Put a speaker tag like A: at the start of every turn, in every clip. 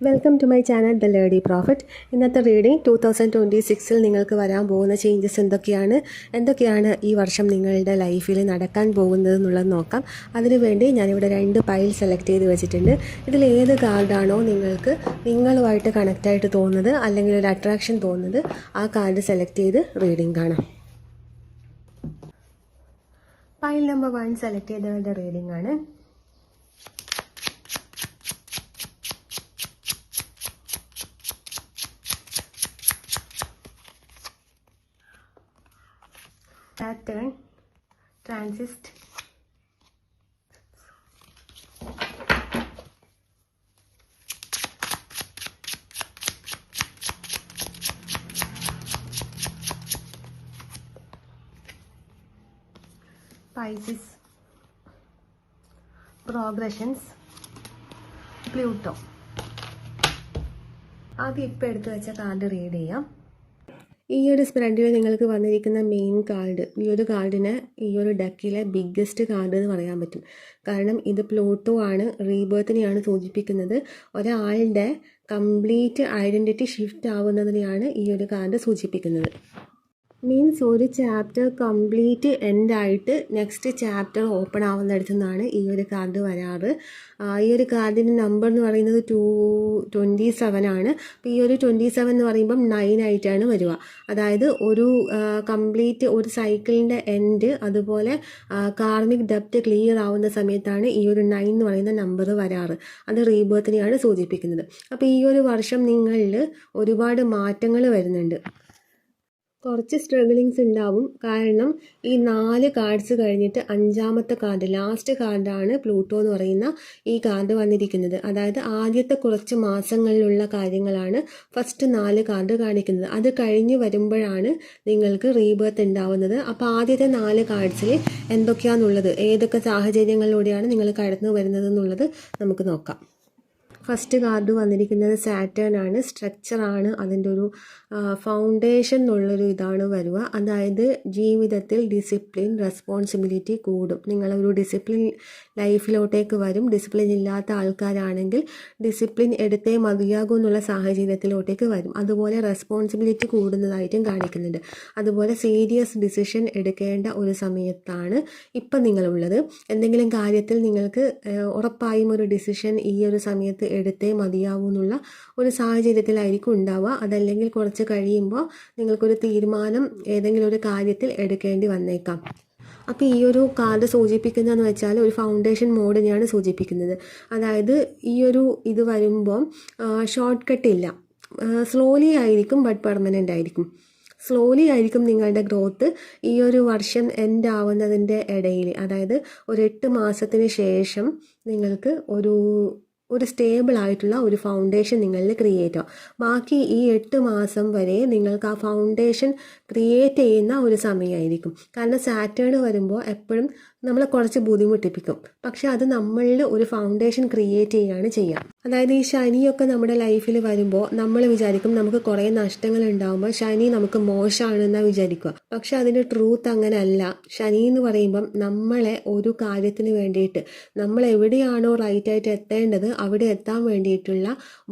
A: Welcome to my channel the lady profit. ഇന്നത്തെ reading 2026 നിങ്ങൾക്ക് വരാൻ പോകുന്ന ചേഞ്ചസ് എന്തൊക്കെയാണ് ഈ വർഷം നിങ്ങളുടെ ലൈഫിൽ നടക്കാൻ പോകുന്നത് എന്നുള്ളത് നോക്കാം. അതിനുവേണ്ടി ഞാനിവിടെ 2 പൈൽ സെലക്ട് ചെയ്ത് വെച്ചിട്ടുണ്ട്. ഇതിൽ ഏത് കാർഡാണോ നിങ്ങൾക്ക് നിങ്ങളുമായിട്ട് കണക്റ്റായിട്ട് തോന്നുന്നത് അല്ലെങ്കിൽ ഒരു അട്രാക്ഷൻ തോന്നുന്നത് ആ കാർഡ് സെലക്ട് ചെയ്ത് റീഡിംഗ് കാണാം. പൈൽ നമ്പർ 1 സെലക്ട് ചെയ്തവരുടെ റീഡിംഗ് ആണ്. Saturn transit Pisces progressions Pluto. ആദ്യം ഇപ്പോൾ എടുത്തു വെച്ച കാർഡ് റീഡ് ചെയ്യാം. ഈ ഒരു സ്പ്രെഡിൽ നിങ്ങൾക്ക് വന്നിരിക്കുന്ന മെയിൻ കാർഡ്, ഈ ഒരു കാർഡിന് ഈ ഒരു ഡെക്കിലെ ബിഗ്ഗസ്റ്റ് കാർഡ് എന്ന് പറയാൻ പറ്റും. കാരണം ഇത് പ്ലൂട്ടോ ആണ്, റീബേർത്തിനെയാണ് സൂചിപ്പിക്കുന്നത്. ഒരാളുടെ കംപ്ലീറ്റ് ഐഡൻറ്റിറ്റി ഷിഫ്റ്റ് ആവുന്നതിനെയാണ് ഈ ഒരു കാർഡ് സൂചിപ്പിക്കുന്നത്. മീൻസ് ഒരു ചാപ്റ്റർ കംപ്ലീറ്റ് എൻഡായിട്ട് നെക്സ്റ്റ് ചാപ്റ്റർ ഓപ്പൺ ആവുന്നിടത്തു നിന്നാണ് ഈ ഒരു കാർഡ് വരാറ്. ഈ ഒരു കാർഡിൻ്റെ നമ്പർ എന്ന് പറയുന്നത് 27 ആണ്. അപ്പോൾ ഈ ഒരു 27 എന്ന് പറയുമ്പം 9 ആയിട്ടാണ് വരിക. അതായത് ഒരു കംപ്ലീറ്റ് ഒരു സൈക്കിളിൻ്റെ എൻഡ്, അതുപോലെ കാർമിക് ഡെപ്റ്റ് ക്ലിയർ ആവുന്ന സമയത്താണ് ഈ ഒരു 9 എന്ന് പറയുന്ന നമ്പർ വരാറ്. അത് റീബേർത്തിനെയാണ് സൂചിപ്പിക്കുന്നത്. അപ്പോൾ ഈ ഒരു വർഷം നിങ്ങളിൽ ഒരുപാട് മാറ്റങ്ങൾ വരുന്നുണ്ട്. കുറച്ച് സ്ട്രഗിളിങ്സ് ഉണ്ടാവും. കാരണം ഈ 4 കാർഡ്സ് കഴിഞ്ഞിട്ട് 5ാമത്തെ കാർഡ്, ലാസ്റ്റ് കാർഡാണ് പ്ലൂട്ടോ എന്ന് പറയുന്ന ഈ കാർഡ് വന്നിരിക്കുന്നത്. അതായത് ആദ്യത്തെ കുറച്ച് മാസങ്ങളിലുള്ള കാര്യങ്ങളാണ് ഫസ്റ്റ് 4 കാർഡ് കാണിക്കുന്നത്. അത് കഴിഞ്ഞ് വരുമ്പോഴാണ് നിങ്ങൾക്ക് റീബേർത്ത് ഉണ്ടാവുന്നത്. അപ്പോൾ ആദ്യത്തെ 4 കാർഡ്സിൽ എന്തൊക്കെയാണെന്നുള്ളത്, ഏതൊക്കെ സാഹചര്യങ്ങളിലൂടെയാണ് നിങ്ങൾ കടന്നു വരുന്നത് എന്നുള്ളത് നമുക്ക് നോക്കാം. ഫസ്റ്റ് കാർഡ് വന്നിരിക്കുന്നത് സാറ്റേൺ ആണ്. സ്ട്രക്ചറാണ് അതിൻ്റെ ഒരു ഫൗണ്ടേഷൻ എന്നുള്ളൊരു ഇതാണ് വരിക. അതായത് ജീവിതത്തിൽ ഡിസിപ്ലിൻ, റെസ്പോൺസിബിലിറ്റി കൂടും. നിങ്ങളൊരു ഡിസിപ്ലിൻ ലൈഫിലോട്ടേക്ക് വരും. ഡിസിപ്ലിൻ ഇല്ലാത്ത ആൾക്കാരാണെങ്കിൽ ഡിസിപ്ലിൻ എടുത്തേ മതിയാകും എന്നുള്ള സാഹചര്യത്തിലോട്ടേക്ക് വരും. അതുപോലെ റെസ്പോൺസിബിലിറ്റി കൂടുന്നതായിട്ടും കാണിക്കുന്നുണ്ട്. അതുപോലെ സീരിയസ് ഡിസിഷൻ എടുക്കേണ്ട ഒരു സമയത്താണ് ഇപ്പം നിങ്ങളുള്ളത്. എന്തെങ്കിലും കാര്യത്തിൽ നിങ്ങൾക്ക് ഉറപ്പായും ഒരു ഡിസിഷൻ ഈ ഒരു സമയത്ത് എടുത്തേ മതിയാവൂ എന്നുള്ള ഒരു സാഹചര്യത്തിലായിരിക്കും ഉണ്ടാവുക. അതല്ലെങ്കിൽ കുറച്ച് കഴിയുമ്പോൾ നിങ്ങൾക്കൊരു തീരുമാനം ഏതെങ്കിലും ഒരു കാര്യത്തിൽ എടുക്കേണ്ടി വന്നേക്കാം. അപ്പോൾ ഈ ഒരു കാർഡ് സൂചിപ്പിക്കുന്നതെന്ന് വെച്ചാൽ ഒരു ഫൗണ്ടേഷൻ മോഡിനെയാണ് സൂചിപ്പിക്കുന്നത്. അതായത് ഈ ഒരു ഇത് വരുമ്പോൾ ഷോർട്ട് കട്ട് ഇല്ല, സ്ലോലി ആയിരിക്കും, ബട്ട് പെർമനൻ്റ് ആയിരിക്കും. സ്ലോലി ആയിരിക്കും നിങ്ങളുടെ ഗ്രോത്ത്. ഈ ഒരു വർഷം എൻഡ് ആവുന്നതിൻ്റെ ഇടയിൽ, അതായത് ഒരു 8 മാസത്തിന് ശേഷം നിങ്ങൾക്ക് ഒരു സ്റ്റേബിൾ ആയിട്ടുള്ള ഒരു ഫൗണ്ടേഷൻ നിങ്ങളിൽ ക്രിയേറ്റ് ആവും. ബാക്കി ഈ 8 മാസം വരെ നിങ്ങൾക്ക് ആ ഫൗണ്ടേഷൻ ക്രിയേറ്റ് ചെയ്യുന്ന ഒരു സമയമായിരിക്കും. കാരണം സാറ്റേൺ വരുമ്പോൾ എപ്പോഴും നമ്മളെ കുറച്ച് ബുദ്ധിമുട്ടിപ്പിക്കും. പക്ഷെ അത് നമ്മളിൽ ഒരു ഫൗണ്ടേഷൻ ക്രിയേറ്റ് ചെയ്യുകയാണ് ചെയ്യുക. അതായത് ഈ ശനിയൊക്കെ നമ്മുടെ ലൈഫിൽ വരുമ്പോൾ നമ്മൾ വിചാരിക്കും നമുക്ക് കുറേ നഷ്ടങ്ങൾ ഉണ്ടാകുമ്പോൾ ശനി നമുക്ക് മോശമാണെന്നാണ് വിചാരിക്കുക. പക്ഷെ അതിൻ്റെ ട്രൂത്ത് അങ്ങനെ അല്ല. ശനി എന്ന് പറയുമ്പം നമ്മളെ ഒരു കാര്യത്തിന് വേണ്ടിയിട്ട്, നമ്മൾ എവിടെയാണോ റൈറ്റായിട്ട് എത്തേണ്ടത് അവിടെ എത്താൻ വേണ്ടിയിട്ടുള്ള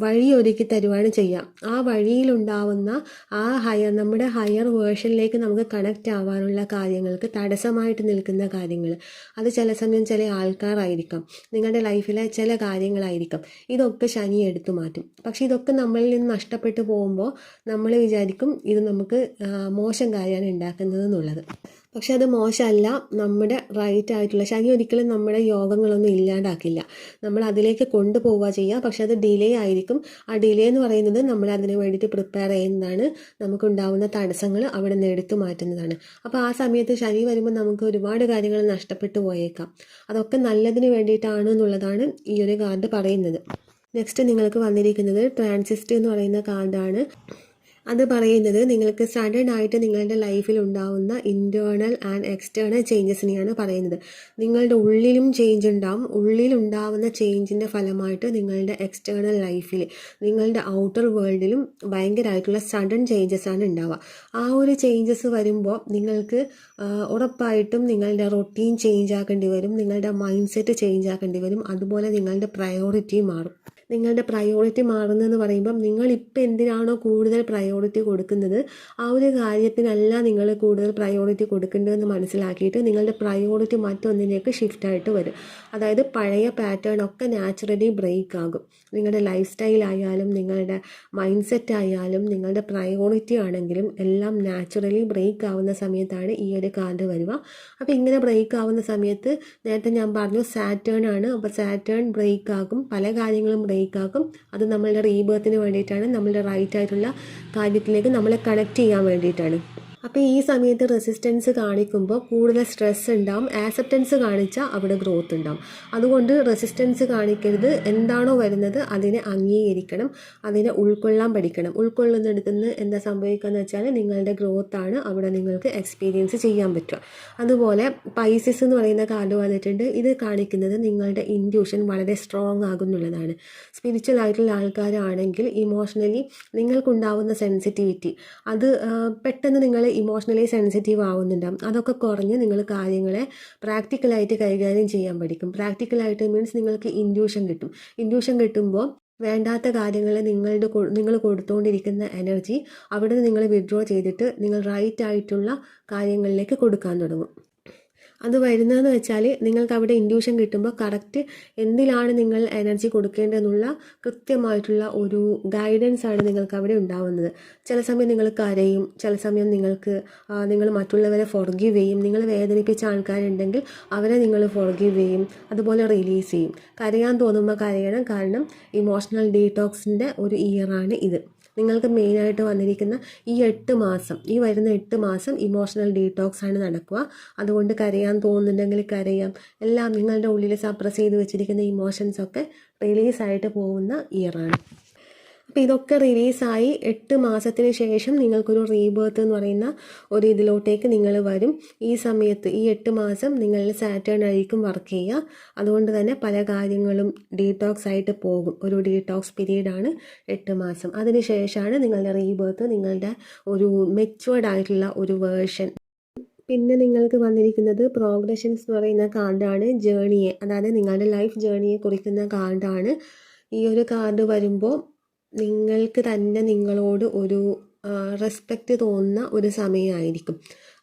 A: വഴി ഒരുക്കി തരുവാണ് ചെയ്യുക. ആ വഴിയിലുണ്ടാവുന്ന നമ്മുടെ ഹയർ വേർഷനിലേക്ക് നമുക്ക് കണക്റ്റ് ആവാനുള്ള കാര്യങ്ങൾക്ക് തടസ്സമായിട്ട് നിൽക്കുന്ന കാര്യങ്ങൾ, അത് ചില സമയം ചില ആൾക്കാരായിരിക്കാം, നിങ്ങളുടെ ലൈഫിലെ ചില കാര്യങ്ങളായിരിക്കാം. ഇതൊക്കെ ശനി എടുത്തു മാറ്റും. പക്ഷെ ഇതൊക്കെ നമ്മളിൽ നിന്ന് നഷ്ടപ്പെട്ടു പോകുമ്പോൾ നമ്മൾ വിചാരിക്കും ഇത് നമുക്ക് മോശം കാര്യമാണ് ഉണ്ടാക്കുന്നത് എന്നുള്ളത്. പക്ഷെ അത് മോശമല്ല. നമ്മുടെ റൈറ്റ് ആയിട്ടുള്ള ശനി ഒരിക്കലും നമ്മുടെ യോഗങ്ങളൊന്നും ഇല്ലാണ്ടാക്കില്ല. നമ്മൾ അതിലേക്ക് കൊണ്ടുപോവുക ചെയ്യുക. പക്ഷെ അത് ഡിലേ ആയിരിക്കും. ആ ഡിലേ എന്ന് പറയുന്നത് നമ്മൾ അതിന് വേണ്ടിയിട്ട് പ്രിപ്പയർ ചെയ്യുന്നതാണ്. നമുക്കുണ്ടാവുന്ന തടസ്സങ്ങൾ അവിടെ നിന്ന് എടുത്തു മാറ്റുന്നതാണ്. അപ്പോൾ ആ സമയത്ത് ശനി വരുമ്പോൾ നമുക്ക് ഒരുപാട് കാര്യങ്ങൾ നഷ്ടപ്പെട്ടു പോയേക്കാം. അതൊക്കെ നല്ലതിന് വേണ്ടിയിട്ടാണ് എന്നുള്ളതാണ് ഈ ഒരു കാർഡ് പറയുന്നത്. നെക്സ്റ്റ് നിങ്ങൾക്ക് വന്നിരിക്കുന്നത് ട്രാൻസിസ്റ്റ് എന്ന് പറയുന്ന കാർഡാണ്. അത് പറയുന്നത് നിങ്ങൾക്ക് സഡൻ ആയിട്ട് നിങ്ങളുടെ ലൈഫിൽ ഉണ്ടാവുന്ന ഇൻറ്റേർണൽ ആൻഡ് എക്സ്റ്റേണൽ ചേഞ്ചസിനെയാണ് പറയുന്നത്. നിങ്ങളുടെ ഉള്ളിലും ചേഞ്ച് ഉണ്ടാവും. ഉള്ളിലുണ്ടാവുന്ന ചേഞ്ചിൻ്റെ ഫലമായിട്ട് നിങ്ങളുടെ എക്സ്റ്റേണൽ ലൈഫിൽ, നിങ്ങളുടെ ഔട്ടർ വേൾഡിലും ഭയങ്കരമായിട്ടുള്ള സഡൻ ചേഞ്ചസ് ആണ് ഉണ്ടാവുക. ആ ഒരു ചേഞ്ചസ് വരുമ്പോൾ നിങ്ങൾക്ക് ഉറപ്പായിട്ടും നിങ്ങളുടെ റൊട്ടീൻ ചേഞ്ച് ആക്കേണ്ടി വരും, നിങ്ങളുടെ മൈൻഡ് സെറ്റ് ചേഞ്ച് ആക്കേണ്ടി വരും. അതുപോലെ നിങ്ങളുടെ പ്രയോറിറ്റി മാറും. നിങ്ങളുടെ പ്രയോറിറ്റി മാറുന്നതെന്ന് പറയുമ്പം നിങ്ങളിപ്പോൾ എന്തിനാണോ കൂടുതൽ പ്രയോറിറ്റി കൊടുക്കുന്നത് ആ ഒരു കാര്യത്തിനല്ല നിങ്ങൾ കൂടുതൽ പ്രയോറിറ്റി കൊടുക്കേണ്ടതെന്ന് മനസ്സിലാക്കിയിട്ട് നിങ്ങളുടെ പ്രയോറിറ്റി മറ്റൊന്നിലേക്ക് ഷിഫ്റ്റായിട്ട് വരും. അതായത് പഴയ പാറ്റേൺ ഒക്കെ നാച്ചുറലി ബ്രേക്ക് ആകും. നിങ്ങളുടെ ലൈഫ് സ്റ്റൈൽ ആയാലും നിങ്ങളുടെ മൈൻഡ് സെറ്റ് ആയാലും നിങ്ങളുടെ പ്രയോറിറ്റി ആണെങ്കിലും എല്ലാം നാച്ചുറലി ബ്രേക്ക് ആവുന്ന സമയത്താണ് ഈ ഒരു കാർഡ് വരിക. അപ്പോൾ ഇങ്ങനെ ബ്രേക്ക് ആവുന്ന സമയത്ത് നേരത്തെ ഞാൻ പറഞ്ഞു സാറ്റേൺ ആണ്. അപ്പോൾ സാറ്റേൺ ബ്രേക്ക് ആകും, പല കാര്യങ്ങളും ബ്രേക്ക് ആകും. അത് നമ്മളുടെ റീബേർത്തിന് വേണ്ടിയിട്ടാണ്, നമ്മളുടെ റൈറ്റ് ആയിട്ടുള്ള കാര്യത്തിലേക്ക് നമ്മളെ കണക്ട് ചെയ്യാൻ വേണ്ടിയിട്ടാണ്. അപ്പോൾ ഈ സമയത്ത് റെസിസ്റ്റൻസ് കാണിക്കുമ്പോൾ കൂടുതൽ സ്ട്രെസ് ഉണ്ടാവും. ആക്സെപ്റ്റൻസ് കാണിച്ചാൽ അവിടെ ഗ്രോത്ത് ഉണ്ടാവും. അതുകൊണ്ട് റെസിസ്റ്റൻസ് കാണിക്കരുത്. എന്താണോ വരുന്നത് അതിനെ അംഗീകരിക്കണം, അതിനെ ഉൾക്കൊള്ളാൻ പഠിക്കണം. ഉൾക്കൊള്ളുന്നിടത്ത് നിന്ന് എന്താ സംഭവിക്കുക എന്ന് വെച്ചാൽ നിങ്ങളുടെ ഗ്രോത്താണ് അവിടെ നിങ്ങൾക്ക് എക്സ്പീരിയൻസ് ചെയ്യാൻ പറ്റുക. അതുപോലെ പൈസസ് എന്ന് പറയുന്ന കാർഡ് വന്നിട്ടുണ്ട്. ഇത് കാണിക്കുന്നത് നിങ്ങളുടെ ഇൻറ്റ്യൂഷൻ വളരെ സ്ട്രോങ് ആകുന്നുള്ളതാണ്. സ്പിരിച്വൽ ആയിട്ടുള്ള ആൾക്കാരാണെങ്കിൽ ഇമോഷണലി നിങ്ങൾക്കുണ്ടാവുന്ന സെൻസിറ്റിവിറ്റി അത് പെട്ടെന്ന് നിങ്ങൾ ഇമോഷണലി സെൻസിറ്റീവ് ആവുന്നുണ്ടാകും. അതൊക്കെ കുറഞ്ഞ് നിങ്ങൾ കാര്യങ്ങളെ പ്രാക്ടിക്കലായിട്ട് കൈകാര്യം ചെയ്യാൻ പഠിക്കും. പ്രാക്ടിക്കലായിട്ട് മീൻസ് നിങ്ങൾക്ക് ഇൻറ്റ്യൂഷൻ കിട്ടും. ഇൻറ്റ്യൂഷൻ കിട്ടുമ്പോൾ വേണ്ടാത്ത കാര്യങ്ങൾ നിങ്ങൾ കൊടുത്തുകൊണ്ടിരിക്കുന്ന എനർജി അവിടെ നിന്ന് നിങ്ങൾ വിഡ്രോ ചെയ്തിട്ട് നിങ്ങൾ റൈറ്റ് ആയിട്ടുള്ള കാര്യങ്ങളിലേക്ക് കൊടുക്കാൻ തുടങ്ങും. അത് വരുന്നതെന്ന് വെച്ചാൽ നിങ്ങൾക്ക് അവിടെ ഇൻഡ്യൂഷൻ കിട്ടുമ്പോൾ കറക്റ്റ് എന്തിലാണ് നിങ്ങൾ എനർജി കൊടുക്കേണ്ടതെന്നുള്ള കൃത്യമായിട്ടുള്ള ഒരു ഗൈഡൻസ് ആണ് നിങ്ങൾക്ക് അവിടെ ഉണ്ടാവുന്നത്. ചില സമയം നിങ്ങൾ കരയും, ചില സമയം നിങ്ങൾ മറ്റുള്ളവരെ ഫോർഗീവ് ചെയ്യും. നിങ്ങൾ വേദനിപ്പിച്ച ആൾക്കാരുണ്ടെങ്കിൽ അവരെ നിങ്ങൾ ഫോർഗീവ് ചെയ്യും, അതുപോലെ റിലീസ് ചെയ്യും. കരയാൻ തോന്നുമ്പോൾ കരയണം, കാരണം ഇമോഷണൽ ഡീടോക്സിൻ്റെ ഒരു ഇയറാണ് ഇത്. നിങ്ങൾക്ക് മെയിനായിട്ട് വന്നിരിക്കുന്ന ഈ വരുന്ന 8 മാസം ഇമോഷണൽ ഡീടോക്സ് ആണ് നടക്കുക. അതുകൊണ്ട് കരയാൻ തോന്നുന്നുണ്ടെങ്കിൽ കരയാം. എല്ലാം നിങ്ങളുടെ ഉള്ളിൽ സപ്രസ് ചെയ്ത് വെച്ചിരിക്കുന്ന ഇമോഷൻസൊക്കെ റിലീസായിട്ട് പോകുന്ന ഇയറാണ്. അപ്പോൾ ഇതൊക്കെ റിലീസായി 8 മാസത്തിന് ശേഷം നിങ്ങൾക്കൊരു റീബേർത്ത് എന്ന് പറയുന്ന ഒരു ഇതിലോട്ടേക്ക് നിങ്ങൾ വരും. ഈ സമയത്ത് ഈ 8 മാസം നിങ്ങളിൽ സാറ്റേൺ ആയിരിക്കും വർക്ക് ചെയ്യുക. അതുകൊണ്ട് തന്നെ പല കാര്യങ്ങളും ഡീടോക്സ് ആയിട്ട് പോകും. ഒരു ഡീടോക്സ് പീരീഡാണ് 8 മാസം. അതിന് ശേഷമാണ് നിങ്ങളുടെ റീബേർത്ത്, നിങ്ങളുടെ ഒരു മെച്യൂർഡ് ആയിട്ടുള്ള ഒരു വേർഷൻ. പിന്നെ നിങ്ങൾക്ക് വന്നിരിക്കുന്നത് പ്രോഗ്രഷൻസ് എന്ന് പറയുന്ന കാർഡാണ്. ജേണിയെ, അതായത് നിങ്ങളുടെ ലൈഫ് ജേണിയെ കുറിക്കുന്ന കാർഡാണ്. ഈ ഒരു കാർഡ് വരുമ്പോൾ നിങ്ങൾക്ക് തന്നെ നിങ്ങളോട് ഒരു റെസ്പെക്റ്റ് തോന്നുന്ന ഒരു സമയമായിരിക്കും.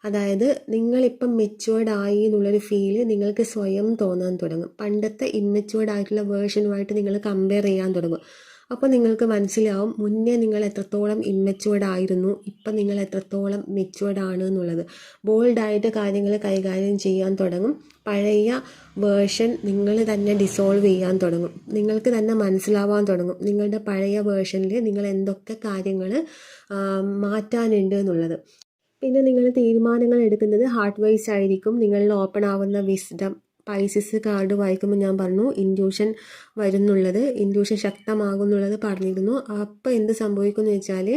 A: അതായത് നിങ്ങളിപ്പം മെച്യൂർഡ് ആയി എന്നുള്ളൊരു ഫീല് നിങ്ങൾക്ക് സ്വയം തോന്നാൻ തുടങ്ങും. പണ്ടത്തെ ഇമ്മെച്യൂർഡ് ആയിട്ടുള്ള വേർഷനുമായിട്ട് നിങ്ങൾ കമ്പയർ ചെയ്യാൻ തുടങ്ങും. അപ്പോൾ നിങ്ങൾക്ക് മനസ്സിലാവും മുന്നേ നിങ്ങൾ എത്രത്തോളം ഇമ്മെച്യൂർഡ് ആയിരുന്നു, ഇപ്പം നിങ്ങൾ എത്രത്തോളം മെച്യൂർഡ് ആണ് എന്നുള്ളത്. ബോൾഡായിട്ട് കാര്യങ്ങൾ കൈകാര്യം ചെയ്യാൻ തുടങ്ങും. പഴയ വേർഷൻ നിങ്ങൾ തന്നെ ഡിസോൾവ് ചെയ്യാൻ തുടങ്ങും. നിങ്ങൾക്ക് തന്നെ മനസ്സിലാവാൻ തുടങ്ങും നിങ്ങളുടെ പഴയ വേർഷനിൽ നിങ്ങൾ എന്തൊക്കെ കാര്യങ്ങൾ മാറ്റാനുണ്ട് എന്നുള്ളത്. പിന്നെ നിങ്ങൾ തീരുമാനങ്ങൾ എടുക്കുന്നത് ഹാർട്ട് വൈസ് ആയിരിക്കും. നിങ്ങളിൽ ഓപ്പൺ ആവുന്ന വിസ്ഡം, പൈസസ് കാർഡ് വായിക്കുമ്പോൾ ഞാൻ പറഞ്ഞു ഇൻഡ്യൂഷൻ വരുന്നുള്ളത്, ഇൻഡ്യൂഷൻ ശക്തമാകുന്നുള്ളത് പറഞ്ഞിരുന്നു. അപ്പോൾ എന്ത് സംഭവിക്കുമെന്ന് വെച്ചാൽ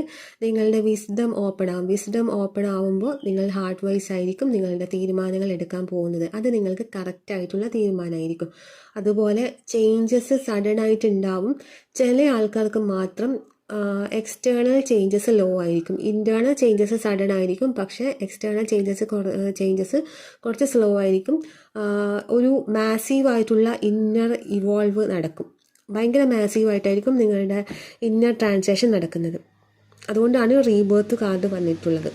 A: നിങ്ങളുടെ വിസ്ഡം ഓപ്പൺ ആവും. വിസ്ഡം ഓപ്പൺ ആവുമ്പോൾ നിങ്ങൾ ഹാർട്ട് വൈസ് ആയിരിക്കും നിങ്ങളുടെ തീരുമാനങ്ങൾ എടുക്കാൻ പോകുന്നത്. അത് നിങ്ങൾക്ക് കറക്റ്റായിട്ടുള്ള തീരുമാനമായിരിക്കും. അതുപോലെ ചേഞ്ചസ് സഡൻ ആയിട്ട് ഉണ്ടാവും. ചില ആൾക്കാർക്ക് മാത്രം എക്സ്റ്റേണൽ ചേഞ്ചസ് ലോ ആയിരിക്കും. ഇൻറ്റേർണൽ ചേഞ്ചസ് സഡൻ ആയിരിക്കും, പക്ഷേ എക്സ്റ്റേണൽ ചേഞ്ചസ് കുറച്ച് സ്ലോ ആയിരിക്കും. ഒരു മാസീവായിട്ടുള്ള ഇന്നർ ഇവോൾവ് നടക്കും. ഭയങ്കര മാസീവായിട്ടായിരിക്കും നിങ്ങളുടെ ഇന്നർ ട്രാൻസാക്ഷൻ നടക്കുന്നത്. അതുകൊണ്ടാണ് റീബേർത്ത് കാർഡ് വന്നിട്ടുള്ളത്.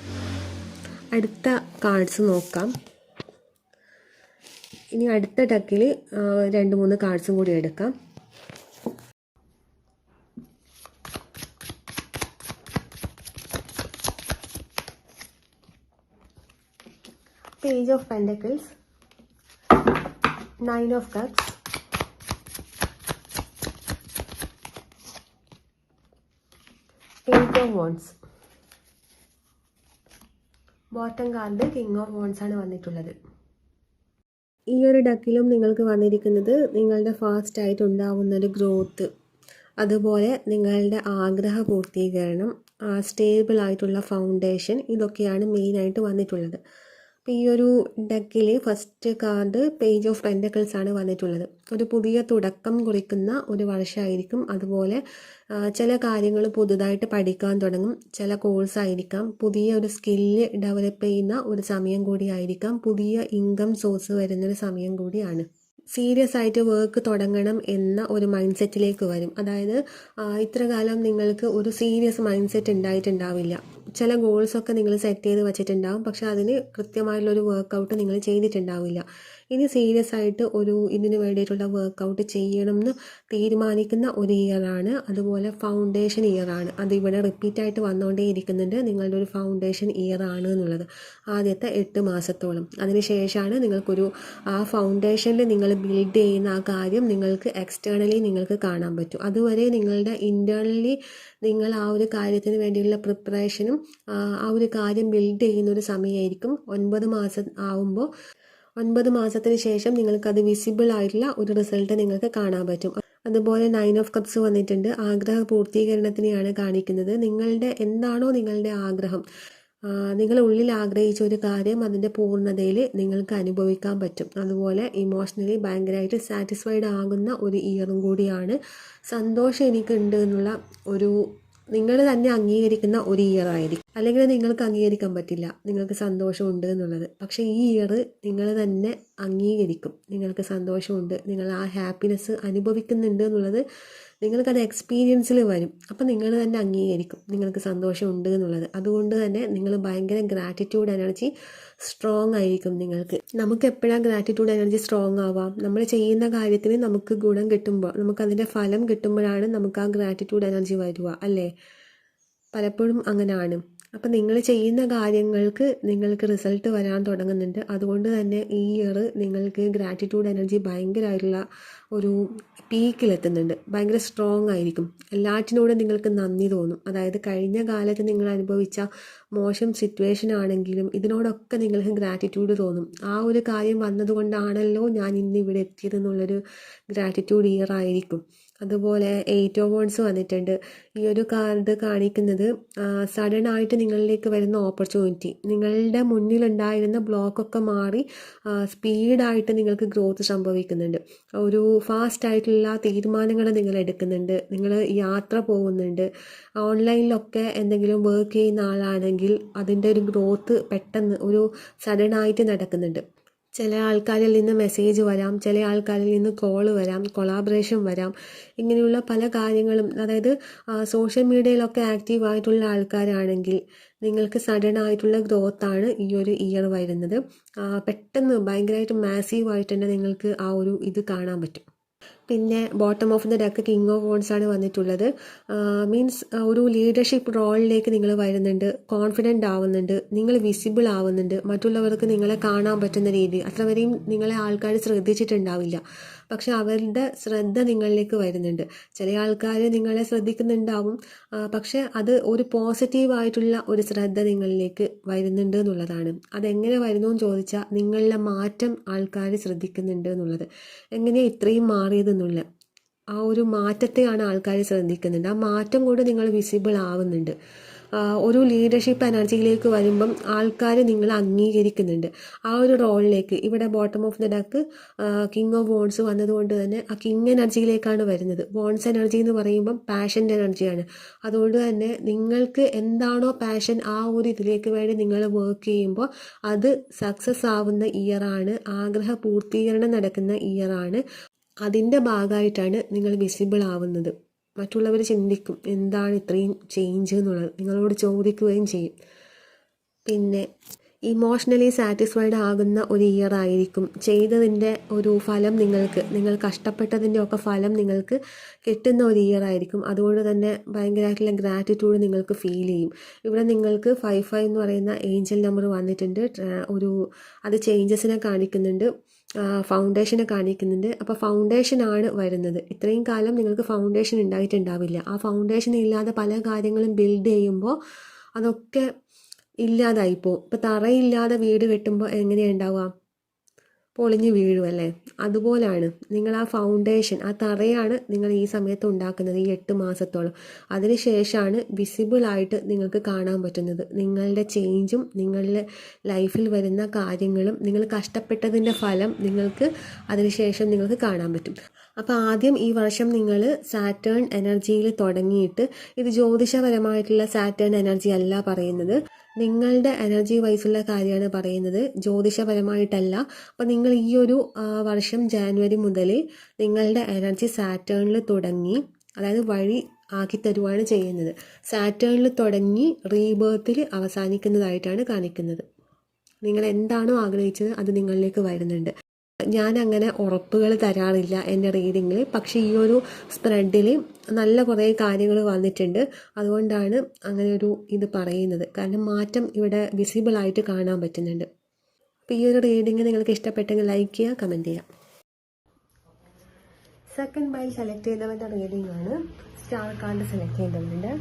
A: അടുത്ത കാർഡ്സ് നോക്കാം. ഇനി അടുത്ത ഡക്കിൽ 2-3 കാർഡ്സും കൂടി എടുക്കാം. Page of Pentacles, 9 of Cups, Eight of Wands. Bottom card king of wands ആണ് വന്നിട്ടുള്ളത്. ഈ ഒരു ഡക്കിലും നിങ്ങൾക്ക് വന്നിരിക്കുന്നത് നിങ്ങളുടെ ഫാസ്റ്റ് ആയിട്ട് ഉണ്ടാവുന്ന ഒരു ഗ്രോത്ത്, അതുപോലെ നിങ്ങളുടെ ആഗ്രഹ പൂർത്തീകരണം, സ്റ്റേബിൾ ആയിട്ടുള്ള ഫൗണ്ടേഷൻ, ഇതൊക്കെയാണ് മെയിനായിട്ട് വന്നിട്ടുള്ളത്. അപ്പോൾ ഈ ഒരു ഡക്കിൽ first card page of pentacles ആണ് വന്നിട്ടുള്ളത്. ഒരു പുതിയ തുടക്കം കുറിക്കുന്ന ഒരു വർഷമായിരിക്കും. അതുപോലെ ചില കാര്യങ്ങൾ പുതുതായിട്ട് പഠിക്കാൻ തുടങ്ങും. ചില കോഴ്സ് ആയിരിക്കാം, പുതിയ ഒരു സ്കില്ല് ഡെവലപ്പ് ചെയ്യുന്ന ഒരു സമയം കൂടിയായിരിക്കാം, പുതിയ ഇൻകം സോഴ്സ് വരുന്നൊരു സമയം കൂടിയാണ്. സീരിയസ് ആയിട്ട് വർക്ക് തുടങ്ങണം എന്ന ഒരു മൈൻഡ് സെറ്റിലേക്ക് വരും. അതായത് ഇത്ര കാലം നിങ്ങൾക്ക് ഒരു സീരിയസ് മൈൻഡ് സെറ്റ് ഉണ്ടായിട്ടുണ്ടാവില്ല. ചില ഗോൾസൊക്കെ നിങ്ങൾ സെറ്റ് ചെയ്ത് വെച്ചിട്ടുണ്ടാവും, പക്ഷെ അതിന് കൃത്യമായിട്ടുള്ളൊരു വർക്കൗട്ട് നിങ്ങൾ ചെയ്തിട്ടുണ്ടാവില്ല. ഇനി സീരിയസ് ആയിട്ട് ഇതിന് വേണ്ടിയിട്ടുള്ള വർക്കൗട്ട് ചെയ്യണം എന്ന് തീരുമാനിക്കുന്ന ഒരു ഇയറാണ്. അതുപോലെ ഫൗണ്ടേഷൻ ഇയറാണ്. അതിവിടെ റിപ്പീറ്റായിട്ട് വന്നുകൊണ്ടേ ഇരിക്കുന്നുണ്ട്, നിങ്ങളുടെ ഒരു ഫൗണ്ടേഷൻ ഇയറാണ് എന്നുള്ളത്. ആദ്യത്തെ 8 മാസത്തോളം. അതിനുശേഷമാണ് ആ ഫൗണ്ടേഷനിൽ നിങ്ങൾ ബിൽഡ് ചെയ്യുന്ന ആ കാര്യം നിങ്ങൾക്ക് എക്സ്റ്റേണലി നിങ്ങൾക്ക് കാണാൻ പറ്റും. അതുവരെ നിങ്ങളുടെ ഇൻറ്റേർണലി നിങ്ങൾ ആ ഒരു കാര്യത്തിന് വേണ്ടിയുള്ള പ്രിപ്പറേഷനും ആ ഒരു കാര്യം ബിൽഡ് ചെയ്യുന്ന ഒരു സമയമായിരിക്കും. 9 മാസം ആവുമ്പോൾ 9 മാസത്തിന് ശേഷം നിങ്ങൾക്കത് വിസിബിൾ ആയിട്ടുള്ള ഒരു റിസൾട്ട് നിങ്ങൾക്ക് കാണാൻ പറ്റും. അതുപോലെ 9 ഓഫ് കപ്സ് വന്നിട്ടുണ്ട്. ആഗ്രഹ പൂർത്തീകരണത്തിനെയാണ് കാണിക്കുന്നത്. എന്താണോ നിങ്ങളുടെ ആഗ്രഹം, നിങ്ങളുടെ ഉള്ളിൽ ആഗ്രഹിച്ച ഒരു കാര്യം അതിൻ്റെ പൂർണ്ണതയിൽ നിങ്ങൾക്ക് അനുഭവിക്കാൻ പറ്റും. അതുപോലെ ഇമോഷണലി ഭയങ്കരമായിട്ട് സാറ്റിസ്ഫൈഡ് ആകുന്ന ഒരു ഇയറും കൂടിയാണ്. സന്തോഷം എനിക്കുണ്ട് എന്നുള്ള നിങ്ങൾ തന്നെ അംഗീകരിക്കുന്ന ഒരു ഇയർ ആയിരിക്കും. അല്ലെങ്കിൽ നിങ്ങൾക്ക് അംഗീകരിക്കാൻ പറ്റില്ല നിങ്ങൾക്ക് സന്തോഷമുണ്ട് എന്നുള്ളത്. പക്ഷേ ഈ ഇയർ നിങ്ങൾ തന്നെ അംഗീകരിക്കും, നിങ്ങൾക്ക് സന്തോഷമുണ്ട്, നിങ്ങൾ ആ ഹാപ്പിനെസ് അനുഭവിക്കുന്നുണ്ട് എന്നുള്ളത് നിങ്ങൾക്കത് എക്സ്പീരിയൻസിൽ വരും. അപ്പം നിങ്ങൾ തന്നെ അംഗീകരിക്കും നിങ്ങൾക്ക് സന്തോഷമുണ്ട് എന്നുള്ളത്. അതുകൊണ്ട് തന്നെ നിങ്ങൾ ഭയങ്കര ഗ്രാറ്റിറ്റ്യൂഡ് എനർജി സ്ട്രോങ് ആയിരിക്കും നിങ്ങൾക്ക്. നമുക്ക് എപ്പോഴാണ് ഗ്രാറ്റിറ്റ്യൂഡ് എനർജി സ്ട്രോങ് ആവാം? നമ്മൾ ചെയ്യുന്ന കാര്യത്തിന് നമുക്ക് ഗുണം കിട്ടുമ്പോൾ, നമുക്കതിൻ്റെ ഫലം കിട്ടുമ്പോഴാണ് നമുക്ക് ആ ഗ്രാറ്റിറ്റ്യൂഡ് എനർജി വരിക, അല്ലേ? പലപ്പോഴും അങ്ങനെയാണ്. അപ്പം നിങ്ങൾ ചെയ്യുന്ന കാര്യങ്ങൾക്ക് നിങ്ങൾക്ക് റിസൾട്ട് വരാൻ തുടങ്ങുന്നുണ്ട്. അതുകൊണ്ട് തന്നെ ഈ ഇയർ നിങ്ങൾക്ക് ഗ്രാറ്റിറ്റ്യൂഡ് എനർജി ഭയങ്കരമായിട്ടുള്ള ഒരു പീക്കിലെത്തുന്നുണ്ട്. ഭയങ്കര സ്ട്രോങ് ആയിരിക്കും. എല്ലാറ്റിനോടും നിങ്ങൾക്ക് നന്ദി തോന്നും. അതായത് കഴിഞ്ഞ കാലത്ത് നിങ്ങൾ അനുഭവിച്ച മോശം സിറ്റുവേഷൻ ആണെങ്കിലും ഇതിനോടൊക്കെ നിങ്ങൾക്ക് ഗ്രാറ്റിറ്റ്യൂഡ് തോന്നും. ആ ഒരു കാര്യം വന്നതുകൊണ്ടാണല്ലോ ഞാൻ ഇന്ന് ഇവിടെ എത്തിയതെന്നുള്ളൊരു ഗ്രാറ്റിറ്റ്യൂഡ് ഇയർ ആയിരിക്കും. അതുപോലെ 8 ഓഫ് വൺസ് വന്നിട്ടുണ്ട്. ഈ ഒരു കാർഡ് കാണിക്കുന്നത് സഡനായിട്ട് നിങ്ങളിലേക്ക് വരുന്ന ഓപ്പർച്യൂണിറ്റി, നിങ്ങളുടെ മുന്നിലുണ്ടായിരുന്ന ബ്ലോക്കൊക്കെ മാറി സ്പീഡായിട്ട് നിങ്ങൾക്ക് ഗ്രോത്ത് സംഭവിക്കുന്നുണ്ട്. ഒരു ഫാസ്റ്റായിട്ടുള്ള തീരുമാനങ്ങൾ നിങ്ങൾ എടുക്കുന്നുണ്ട്. നിങ്ങൾ യാത്ര പോകുന്നുണ്ട്. ഓൺലൈനിലൊക്കെ എന്തെങ്കിലും വർക്ക് ചെയ്യുന്ന ആളാണെങ്കിൽ അതിൻ്റെ ഒരു ഗ്രോത്ത് പെട്ടെന്ന് സഡനായിട്ട് നടക്കുന്നുണ്ട്. ചില ആൾക്കാരിൽ നിന്ന് മെസ്സേജ് വരാം, ചില ആൾക്കാരിൽ നിന്ന് കോൾ വരാം, കൊളാബറേഷൻ വരാം. ഇങ്ങനെയുള്ള പല കാര്യങ്ങളും, അതായത് സോഷ്യൽ മീഡിയയിലൊക്കെ ആക്റ്റീവായിട്ടുള്ള ആൾക്കാരാണെങ്കിൽ നിങ്ങൾക്ക് സഡനായിട്ടുള്ള ഗ്രോത്താണ് ഈ ഒരു ഇയർ വരുന്നത്. പെട്ടെന്ന് ഭയങ്കരമായിട്ട് മാസീവായിട്ട് തന്നെ നിങ്ങൾക്ക് ഇത് കാണാൻ പറ്റും. പിന്നെ bottom of the deck king of wands ആണ് വന്നിട്ടുള്ളത്. മീൻസ് ഒരു ലീഡർഷിപ്പ് റോളിലേക്ക് നിങ്ങൾ വരുന്നുണ്ട്, കോൺഫിഡൻ്റ് ആവുന്നുണ്ട്, നിങ്ങൾ വിസിബിൾ ആവുന്നുണ്ട്, മറ്റുള്ളവർക്ക് നിങ്ങളെ കാണാൻ പറ്റുന്ന രീതി. അത്രവരെയും നിങ്ങളെ ആൾക്കാർ ശ്രദ്ധിച്ചിട്ടുണ്ടാവില്ല, പക്ഷെ അവരുടെ ശ്രദ്ധ നിങ്ങളിലേക്ക് വരുന്നുണ്ട്. ചില ആൾക്കാർ നിങ്ങളെ ശ്രദ്ധിക്കുന്നുണ്ടാവും, പക്ഷെ അത് ഒരു പോസിറ്റീവായിട്ടുള്ള ഒരു ശ്രദ്ധ നിങ്ങളിലേക്ക് വരുന്നുണ്ട് എന്നുള്ളതാണ്. അതെങ്ങനെ വരുന്നു എന്ന് ചോദിച്ചാൽ നിങ്ങളുടെ മാറ്റം ആൾക്കാർ ശ്രദ്ധിക്കുന്നുണ്ട് എന്നുള്ളത്. എങ്ങനെയാണ് ഇത്രയും മാറിയതെന്നുള്ള ആ ഒരു മാറ്റത്തെയാണ് ആൾക്കാർ ശ്രദ്ധിക്കുന്നുണ്ട്. ആ മാറ്റം കൊണ്ട് നിങ്ങൾ വിസിബിൾ ആവുന്നുണ്ട്. ഒരു ലീഡർഷിപ്പ് എനർജിയിലേക്ക് വരുമ്പം ആൾക്കാർ നിങ്ങളെ അംഗീകരിക്കുന്നുണ്ട് ആ ഒരു റോളിലേക്ക്. ഇവിടെ bottom of the duck king of wands വന്നതുകൊണ്ട് തന്നെ ആ കിങ് എനർജിയിലേക്കാണ് വരുന്നത്. വോൺസ് എനർജി എന്ന് പറയുമ്പം പാഷൻ്റെ എനർജിയാണ്. അതുകൊണ്ട് തന്നെ നിങ്ങൾക്ക് എന്താണോ പാഷൻ, ആ ഒരു ഇതിലേക്ക് വേണ്ടി നിങ്ങൾ വർക്ക് ചെയ്യുമ്പോൾ അത് സക്സസ് ആവുന്ന ഇയറാണ്. ആഗ്രഹ പൂർത്തീകരണം നടക്കുന്ന ഇയറാണ്. അതിൻ്റെ ഭാഗമായിട്ടാണ് നിങ്ങൾ വിസിബിൾ ആവുന്നത്. മറ്റുള്ളവർ ചിന്തിക്കും എന്താണ് ഇത്രയും ചേഞ്ച് എന്നുള്ളത്, നിങ്ങളോട് ചോദിക്കുകയും ചെയ്യും. പിന്നെ ഇമോഷണലി സാറ്റിസ്ഫൈഡ് ആകുന്ന ഒരു ഇയർ ആയിരിക്കും. ചെയ്തതിൻ്റെ ഒരു ഫലം നിങ്ങൾ കഷ്ടപ്പെട്ടതിൻ്റെ ഒക്കെ ഫലം നിങ്ങൾക്ക് കിട്ടുന്ന ഒരു ഇയർ ആയിരിക്കും. അതുകൊണ്ട് തന്നെ ഭയങ്കരമായിട്ടുള്ള ഗ്രാറ്റിറ്റ്യൂഡ് നിങ്ങൾക്ക് ഫീൽ ചെയ്യും. ഇവിടെ നിങ്ങൾക്ക് 55 എന്ന് പറയുന്ന ഏഞ്ചൽ നമ്പർ വന്നിട്ടുണ്ട്. അത് ചേഞ്ചസിനെ കാണിക്കുന്നുണ്ട്, ഫൗണ്ടേഷനെ കാണിക്കുന്നുണ്ട്. അപ്പോൾ ഫൗണ്ടേഷനാണ് വരുന്നത്. ഇത്രയും കാലം നിങ്ങൾക്ക് ഫൗണ്ടേഷൻ ഉണ്ടായിട്ടുണ്ടാവില്ല. ആ ഫൗണ്ടേഷൻ ഇല്ലാതെ പല കാര്യങ്ങളും ബിൽഡ് ചെയ്യുമ്പോൾ അതൊക്കെ ഇല്ലാതായിപ്പോവും. ഇപ്പോൾ തറയില്ലാതെ വീട് കെട്ടുമ്പോൾ എങ്ങനെയാണ് ഉണ്ടാവുക? പൊളിഞ്ഞ് വീഴുമല്ലേ? അതുപോലാണ് നിങ്ങൾ ആ ഫൗണ്ടേഷൻ, ആ തറയാണ് നിങ്ങൾ ഈ സമയത്ത് ഉണ്ടാക്കുന്നത്, ഈ 8 മാസത്തോളം. അതിനുശേഷമാണ് വിസിബിളായിട്ട് നിങ്ങൾക്ക് കാണാൻ പറ്റുന്നത് നിങ്ങളുടെ ചേഞ്ചും നിങ്ങളുടെ ലൈഫിൽ വരുന്ന കാര്യങ്ങളും. നിങ്ങൾ കഷ്ടപ്പെട്ടതിൻ്റെ ഫലം നിങ്ങൾക്ക് അതിനുശേഷം നിങ്ങൾക്ക് കാണാൻ പറ്റും. അപ്പോൾ ആദ്യം ഈ വർഷം നിങ്ങൾ സാറ്റേൺ എനർജിയിൽ തുടങ്ങിയിട്ട്, ഇത് ജ്യോതിഷപരമായിട്ടുള്ള സാറ്റേൺ എനർജി അല്ല പറയുന്നത്, നിങ്ങളുടെ എനർജി വൈസുള്ള കാര്യമാണ് പറയുന്നത്, ജ്യോതിഷപരമായിട്ടല്ല. അപ്പോൾ നിങ്ങൾ ഈ ഒരു വർഷം ജാനുവരി മുതൽ നിങ്ങളുടെ എനർജി സാറ്റേണിൽ തുടങ്ങി, അതായത് വഴി ആക്കി തരുവാണ് ചെയ്യുന്നത്. സാറ്റേണിൽ തുടങ്ങി റീബേർത്തിൽ അവസാനിക്കുന്നതായിട്ടാണ് കാണിക്കുന്നത്. നിങ്ങൾ എന്താണോ ആഗ്രഹിച്ചത് അത് നിങ്ങളിലേക്ക് വരുന്നുണ്ട്. ഞാൻ അങ്ങനെ ഉറപ്പുകൾ തരാറില്ല എൻ്റെ റീഡിങ്ങിൽ, പക്ഷേ ഈ ഒരു സ്പ്രെഡിൽ നല്ല കുറേ കാര്യങ്ങൾ വന്നിട്ടുണ്ട്. അതുകൊണ്ടാണ് അങ്ങനെ ഒരു ഇത് പറയുന്നത്. കാരണം മാറ്റം ഇവിടെ വിസിബിളായിട്ട് കാണാൻ പറ്റുന്നുണ്ട്. അപ്പോൾ ഈ ഒരു റീഡിങ് നിങ്ങൾക്ക് ഇഷ്ടപ്പെട്ടെങ്കിൽ ലൈക്ക് ചെയ്യുക, കമൻറ്റ് ചെയ്യുക. സെക്കൻഡ് ബൈൽ സെലക്ട് ചെയ്തവൻ്റെ റീഡിംഗ് ആണ്. സ്റ്റാർ കാർഡ് സെലക്ട് ചെയ്തവരുണ്ട്.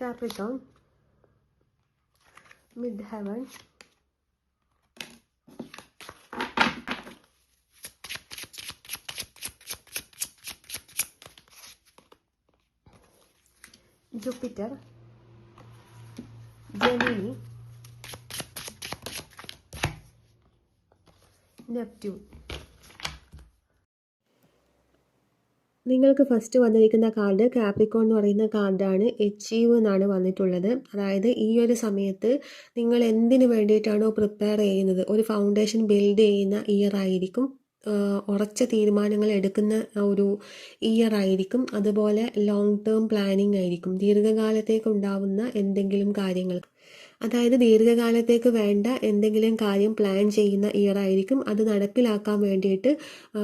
A: Capricorn, Midheaven, Jupiter, Gemini, Neptune. നിങ്ങൾക്ക് ഫസ്റ്റ് വന്നിരിക്കുന്ന കാർഡ് കാപ്രിക്കോൺ എന്ന് പറയുന്ന കാർഡാണ്. അച്ചീവ് എന്നാണ് വന്നിട്ടുള്ളത്. അതായത് ഈ ഒരു സമയത്ത് നിങ്ങൾ എന്തിനു വേണ്ടിയിട്ടാണോ പ്രിപ്പയർ ചെയ്യുന്നത്, ഒരു ഫൗണ്ടേഷൻ ബിൽഡ് ചെയ്യുന്ന ഇയർ ആയിരിക്കും. ഉറച്ച തീരുമാനങ്ങൾ എടുക്കുന്ന ഒരു ഇയർ ആയിരിക്കും. അതുപോലെ ലോങ് ടേം പ്ലാനിങ് ആയിരിക്കും. ദീർഘകാലത്തേക്ക് ഉണ്ടാവുന്ന എന്തെങ്കിലും കാര്യങ്ങൾ, അതായത് ദീർഘകാലത്തേക്ക് വേണ്ട എന്തെങ്കിലും കാര്യം പ്ലാൻ ചെയ്യുന്ന ഇയർ ആയിരിക്കും. അത് നടപ്പിലാക്കാൻ വേണ്ടിയിട്ട്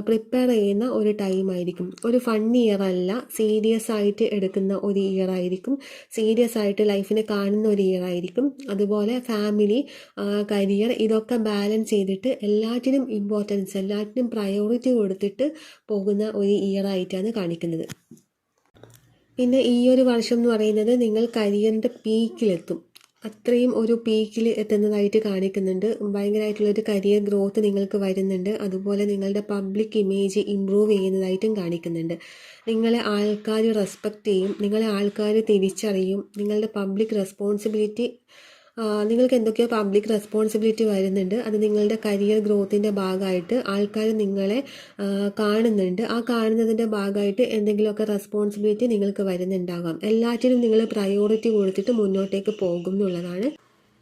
A: പ്രിപ്പയർ ചെയ്യുന്ന ഒരു ടൈം ആയിരിക്കും. ഒരു ഫൺ ഇയർ അല്ല, സീരിയസ് ആയിട്ട് എടുക്കുന്ന ഒരു ഇയർ ആയിരിക്കും. സീരിയസ് ആയിട്ട് ലൈഫിനെ കാണുന്ന ഒരു ഇയർ ആയിരിക്കും. അതുപോലെ ഫാമിലി, കരിയർ, ഇതൊക്കെ ബാലൻസ് ചെയ്തിട്ട് എല്ലാറ്റിനും ഇമ്പോർട്ടൻസ്, എല്ലാറ്റിനും പ്രയോറിറ്റി കൊടുത്തിട്ട് പോകുന്ന ഒരു ഇയർ ആയിട്ടാണ് കാണിക്കുന്നത്. പിന്നെ ഈ ഒരു വർഷം എന്ന് പറയുന്നത് നിങ്ങൾ കരിയറിൻ്റെ പീക്കിലെത്തും. അത്രയും ഒരു പീക്കിൽ എത്തുന്നതായിട്ട് കാണിക്കുന്നുണ്ട്. ഭയങ്കരമായിട്ടുള്ളൊരു കരിയർ ഗ്രോത്ത് നിങ്ങൾക്ക് വരുന്നുണ്ട്. അതുപോലെ നിങ്ങളുടെ പബ്ലിക് ഇമേജ് ഇമ്പ്രൂവ് ചെയ്യുന്നതായിട്ടും കാണിക്കുന്നുണ്ട്. നിങ്ങളെ ആൾക്കാർ റെസ്പെക്റ്റ് ചെയ്യും, നിങ്ങളെ ആൾക്കാർ തിരിച്ചറിയും. നിങ്ങളുടെ പബ്ലിക് റെസ്പോൺസിബിലിറ്റി, നിങ്ങൾക്ക് എന്തൊക്കെയോ പബ്ലിക് റെസ്പോൺസിബിലിറ്റി വരുന്നുണ്ട്. അത് നിങ്ങളുടെ കരിയർ ഗ്രോത്തിൻ്റെ ഭാഗമായിട്ട് ആൾക്കാർ നിങ്ങളെ കാണുന്നുണ്ട്. ആ കാണുന്നതിൻ്റെ ഭാഗമായിട്ട് എന്തെങ്കിലുമൊക്കെ റെസ്പോൺസിബിലിറ്റി നിങ്ങൾക്ക് വരുന്നുണ്ടാകാം. എല്ലാറ്റിനും നിങ്ങൾ പ്രയോറിറ്റി കൊടുത്തിട്ട് മുന്നോട്ടേക്ക് പോകും എന്നുള്ളതാണ്.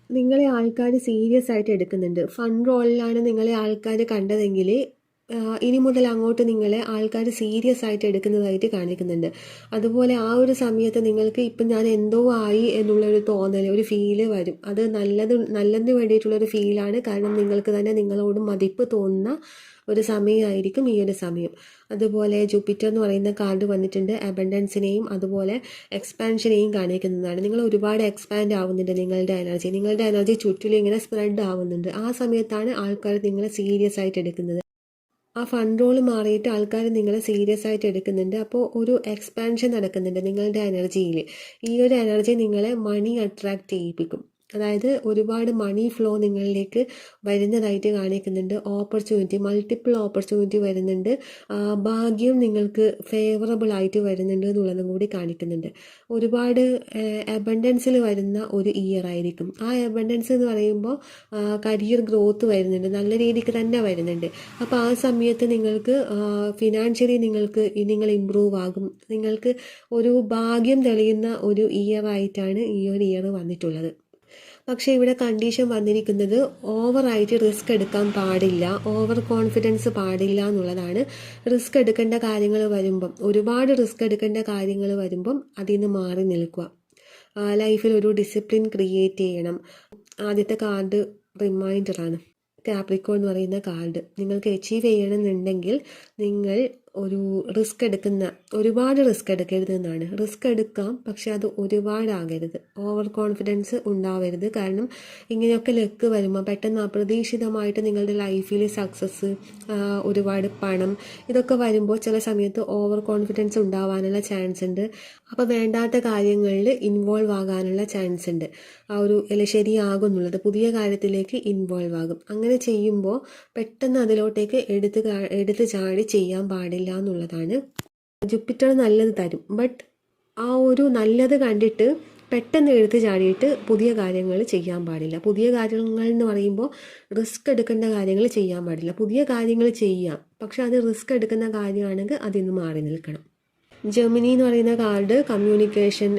A: നിങ്ങളെ ആൾക്കാർ സീരിയസ് ആയിട്ട് എടുക്കുന്നുണ്ട്. ഫൺ റോളിലാണ് നിങ്ങളെ ആൾക്കാർ കണ്ടതെങ്കിൽ ഇനി മുതൽ അങ്ങോട്ട് നിങ്ങളെ ആൾക്കാർ സീരിയസ് ആയിട്ട് എടുക്കുന്നതായിട്ട് കാണിക്കുന്നുണ്ട്. അതുപോലെ ആ ഒരു സമയത്ത് നിങ്ങൾക്ക് ഇപ്പം ഞാൻ എന്തോ ആയി എന്നുള്ളൊരു തോന്നൽ, ഒരു ഫീല് വരും. അത് നല്ലതിന് വേണ്ടിയിട്ടുള്ളൊരു ഫീലാണ്. കാരണം നിങ്ങൾക്ക് തന്നെ നിങ്ങളോട് മതിപ്പ് തോന്നുന്ന ഒരു സമയമായിരിക്കും ഈ ഒരു സമയം. അതുപോലെ ജൂപ്പിറ്റർ എന്ന് പറയുന്ന കാർഡ് വന്നിട്ടുണ്ട്. അബൻഡൻസിനെയും അതുപോലെ എക്സ്പാൻഷനെയും കാണിക്കുന്നതാണ്. നിങ്ങൾ ഒരുപാട് എക്സ്പാൻഡ് ആവുന്നുണ്ട്. നിങ്ങളുടെ എനർജി ചുറ്റിലും ഇങ്ങനെ സ്പ്രെഡ് ആവുന്നുണ്ട്. ആ സമയത്താണ് ആൾക്കാർ നിങ്ങളെ സീരിയസ് ആയിട്ട് എടുക്കുന്നത്. ആ ഫൺ റോൾ മാറിയിട്ട് ആൾക്കാർ നിങ്ങളെ സീരിയസ് ആയിട്ട് എടുക്കുന്നുണ്ട്. അപ്പോൾ ഒരു എക്സ്പാൻഷൻ നടക്കുന്നുണ്ട് നിങ്ങളുടെ എനർജിയിൽ. ഈ ഒരു എനർജി നിങ്ങളെ മണി അട്രാക്റ്റ് ചെയ്യിപ്പിക്കും. അതായത് ഒരുപാട് മണി ഫ്ലോ നിങ്ങളിലേക്ക് വരുന്നതായിട്ട് കാണിക്കുന്നുണ്ട്. ഓപ്പർച്യൂണിറ്റി, മൾട്ടിപ്പിൾ ഓപ്പർച്യൂണിറ്റി വരുന്നുണ്ട്. ഭാഗ്യം നിങ്ങൾക്ക് ഫേവറബിൾ ആയിട്ട് വരുന്നുണ്ട് എന്നുള്ളതും കൂടി കാണിക്കുന്നുണ്ട്. ഒരുപാട് അബൻഡൻസിൽ വരുന്ന ഒരു ഇയർ ആയിരിക്കും. ആ അബൻഡൻസ് എന്ന് പറയുമ്പോൾ കരിയർ ഗ്രോത്ത് വരുന്നുണ്ട്, നല്ല രീതിക്ക് തന്നെ വരുന്നുണ്ട്. അപ്പോൾ ആ സമയത്ത് നിങ്ങൾക്ക് ഫിനാൻഷ്യലി നിങ്ങൾ ഇമ്പ്രൂവ് ആകും. നിങ്ങൾക്ക് ഒരു ഭാഗ്യം തെളിയുന്ന ഒരു ഇയർ ആയിട്ടാണ് ഈ ഒരു ഇയർ വന്നിട്ടുള്ളത്. പക്ഷേ ഇവിടെ കണ്ടീഷൻ വന്നിരിക്കുന്നത് ഓവറായിട്ട് റിസ്ക് എടുക്കാൻ പാടില്ല, ഓവർ കോൺഫിഡൻസ് പാടില്ല എന്നുള്ളതാണ്. റിസ്ക് എടുക്കേണ്ട കാര്യങ്ങൾ വരുമ്പം, ഒരുപാട് റിസ്ക് എടുക്കേണ്ട കാര്യങ്ങൾ വരുമ്പം അതിൽ നിന്ന് മാറി നിൽക്കുക. ലൈഫിൽ ഒരു ഡിസിപ്ലിൻ ക്രിയേറ്റ് ചെയ്യണം. ആദ്യത്തെ കാർഡ് റിമൈൻഡറാണ്. കാപ്രിക്കോൺ എന്ന് പറയുന്ന കാർഡ് നിങ്ങൾക്ക് അച്ചീവ് ചെയ്യണമെന്നുണ്ടെങ്കിൽ നിങ്ങൾ ഒരു ഒരുപാട് റിസ്ക് എടുക്കരുതെന്നാണ്. റിസ്ക് എടുക്കാം, പക്ഷെ അത് ഒരുപാടാകരുത്. ഓവർ കോൺഫിഡൻസ് ഉണ്ടാവരുത്. കാരണം ഇങ്ങനെയൊക്കെ ലക്ക് വരുമ്പോൾ പെട്ടെന്ന് അപ്രതീക്ഷിതമായിട്ട് നിങ്ങളുടെ ലൈഫിൽ സക്സസ്, ഒരുപാട് പണം, ഇതൊക്കെ വരുമ്പോൾ ചില സമയത്ത് ഓവർ കോൺഫിഡൻസ് ഉണ്ടാവാനുള്ള ചാൻസ് ഉണ്ട്. അപ്പോൾ വേണ്ടാത്ത കാര്യങ്ങളിൽ ഇൻവോൾവ് ആകാനുള്ള ചാൻസ് ഉണ്ട്. ആ ഒരു ശരിയാകുന്നുള്ളത് പുതിയ കാര്യത്തിലേക്ക് ഇൻവോൾവ് ആകും. അങ്ങനെ ചെയ്യുമ്പോൾ പെട്ടെന്ന് അതിലോട്ടേക്ക് എടുത്ത് ചാടി ചെയ്യാൻ പാടില്ല എന്നുള്ളതാണ്. ജൂപ്പിറ്റർ നല്ലത് തരും, ബട്ട് ആ ഒരു നല്ലത് കണ്ടിട്ട് പെട്ടെന്ന് എടുത്ത് ചാടിയിട്ട് പുതിയ കാര്യങ്ങൾ ചെയ്യാൻ പാടില്ല. പുതിയ കാര്യങ്ങൾ എന്ന് പറയുമ്പോൾ റിസ്ക് എടുക്കേണ്ട കാര്യങ്ങൾ ചെയ്യാൻ പാടില്ല. പുതിയ കാര്യങ്ങൾ ചെയ്യാം, പക്ഷെ അത് റിസ്ക് എടുക്കുന്ന കാര്യമാണെങ്കിൽ അതിൽ നിന്ന് മാറി നിൽക്കണം. ജെമിനി എന്ന് പറയുന്ന കാർഡ് കമ്മ്യൂണിക്കേഷൻ,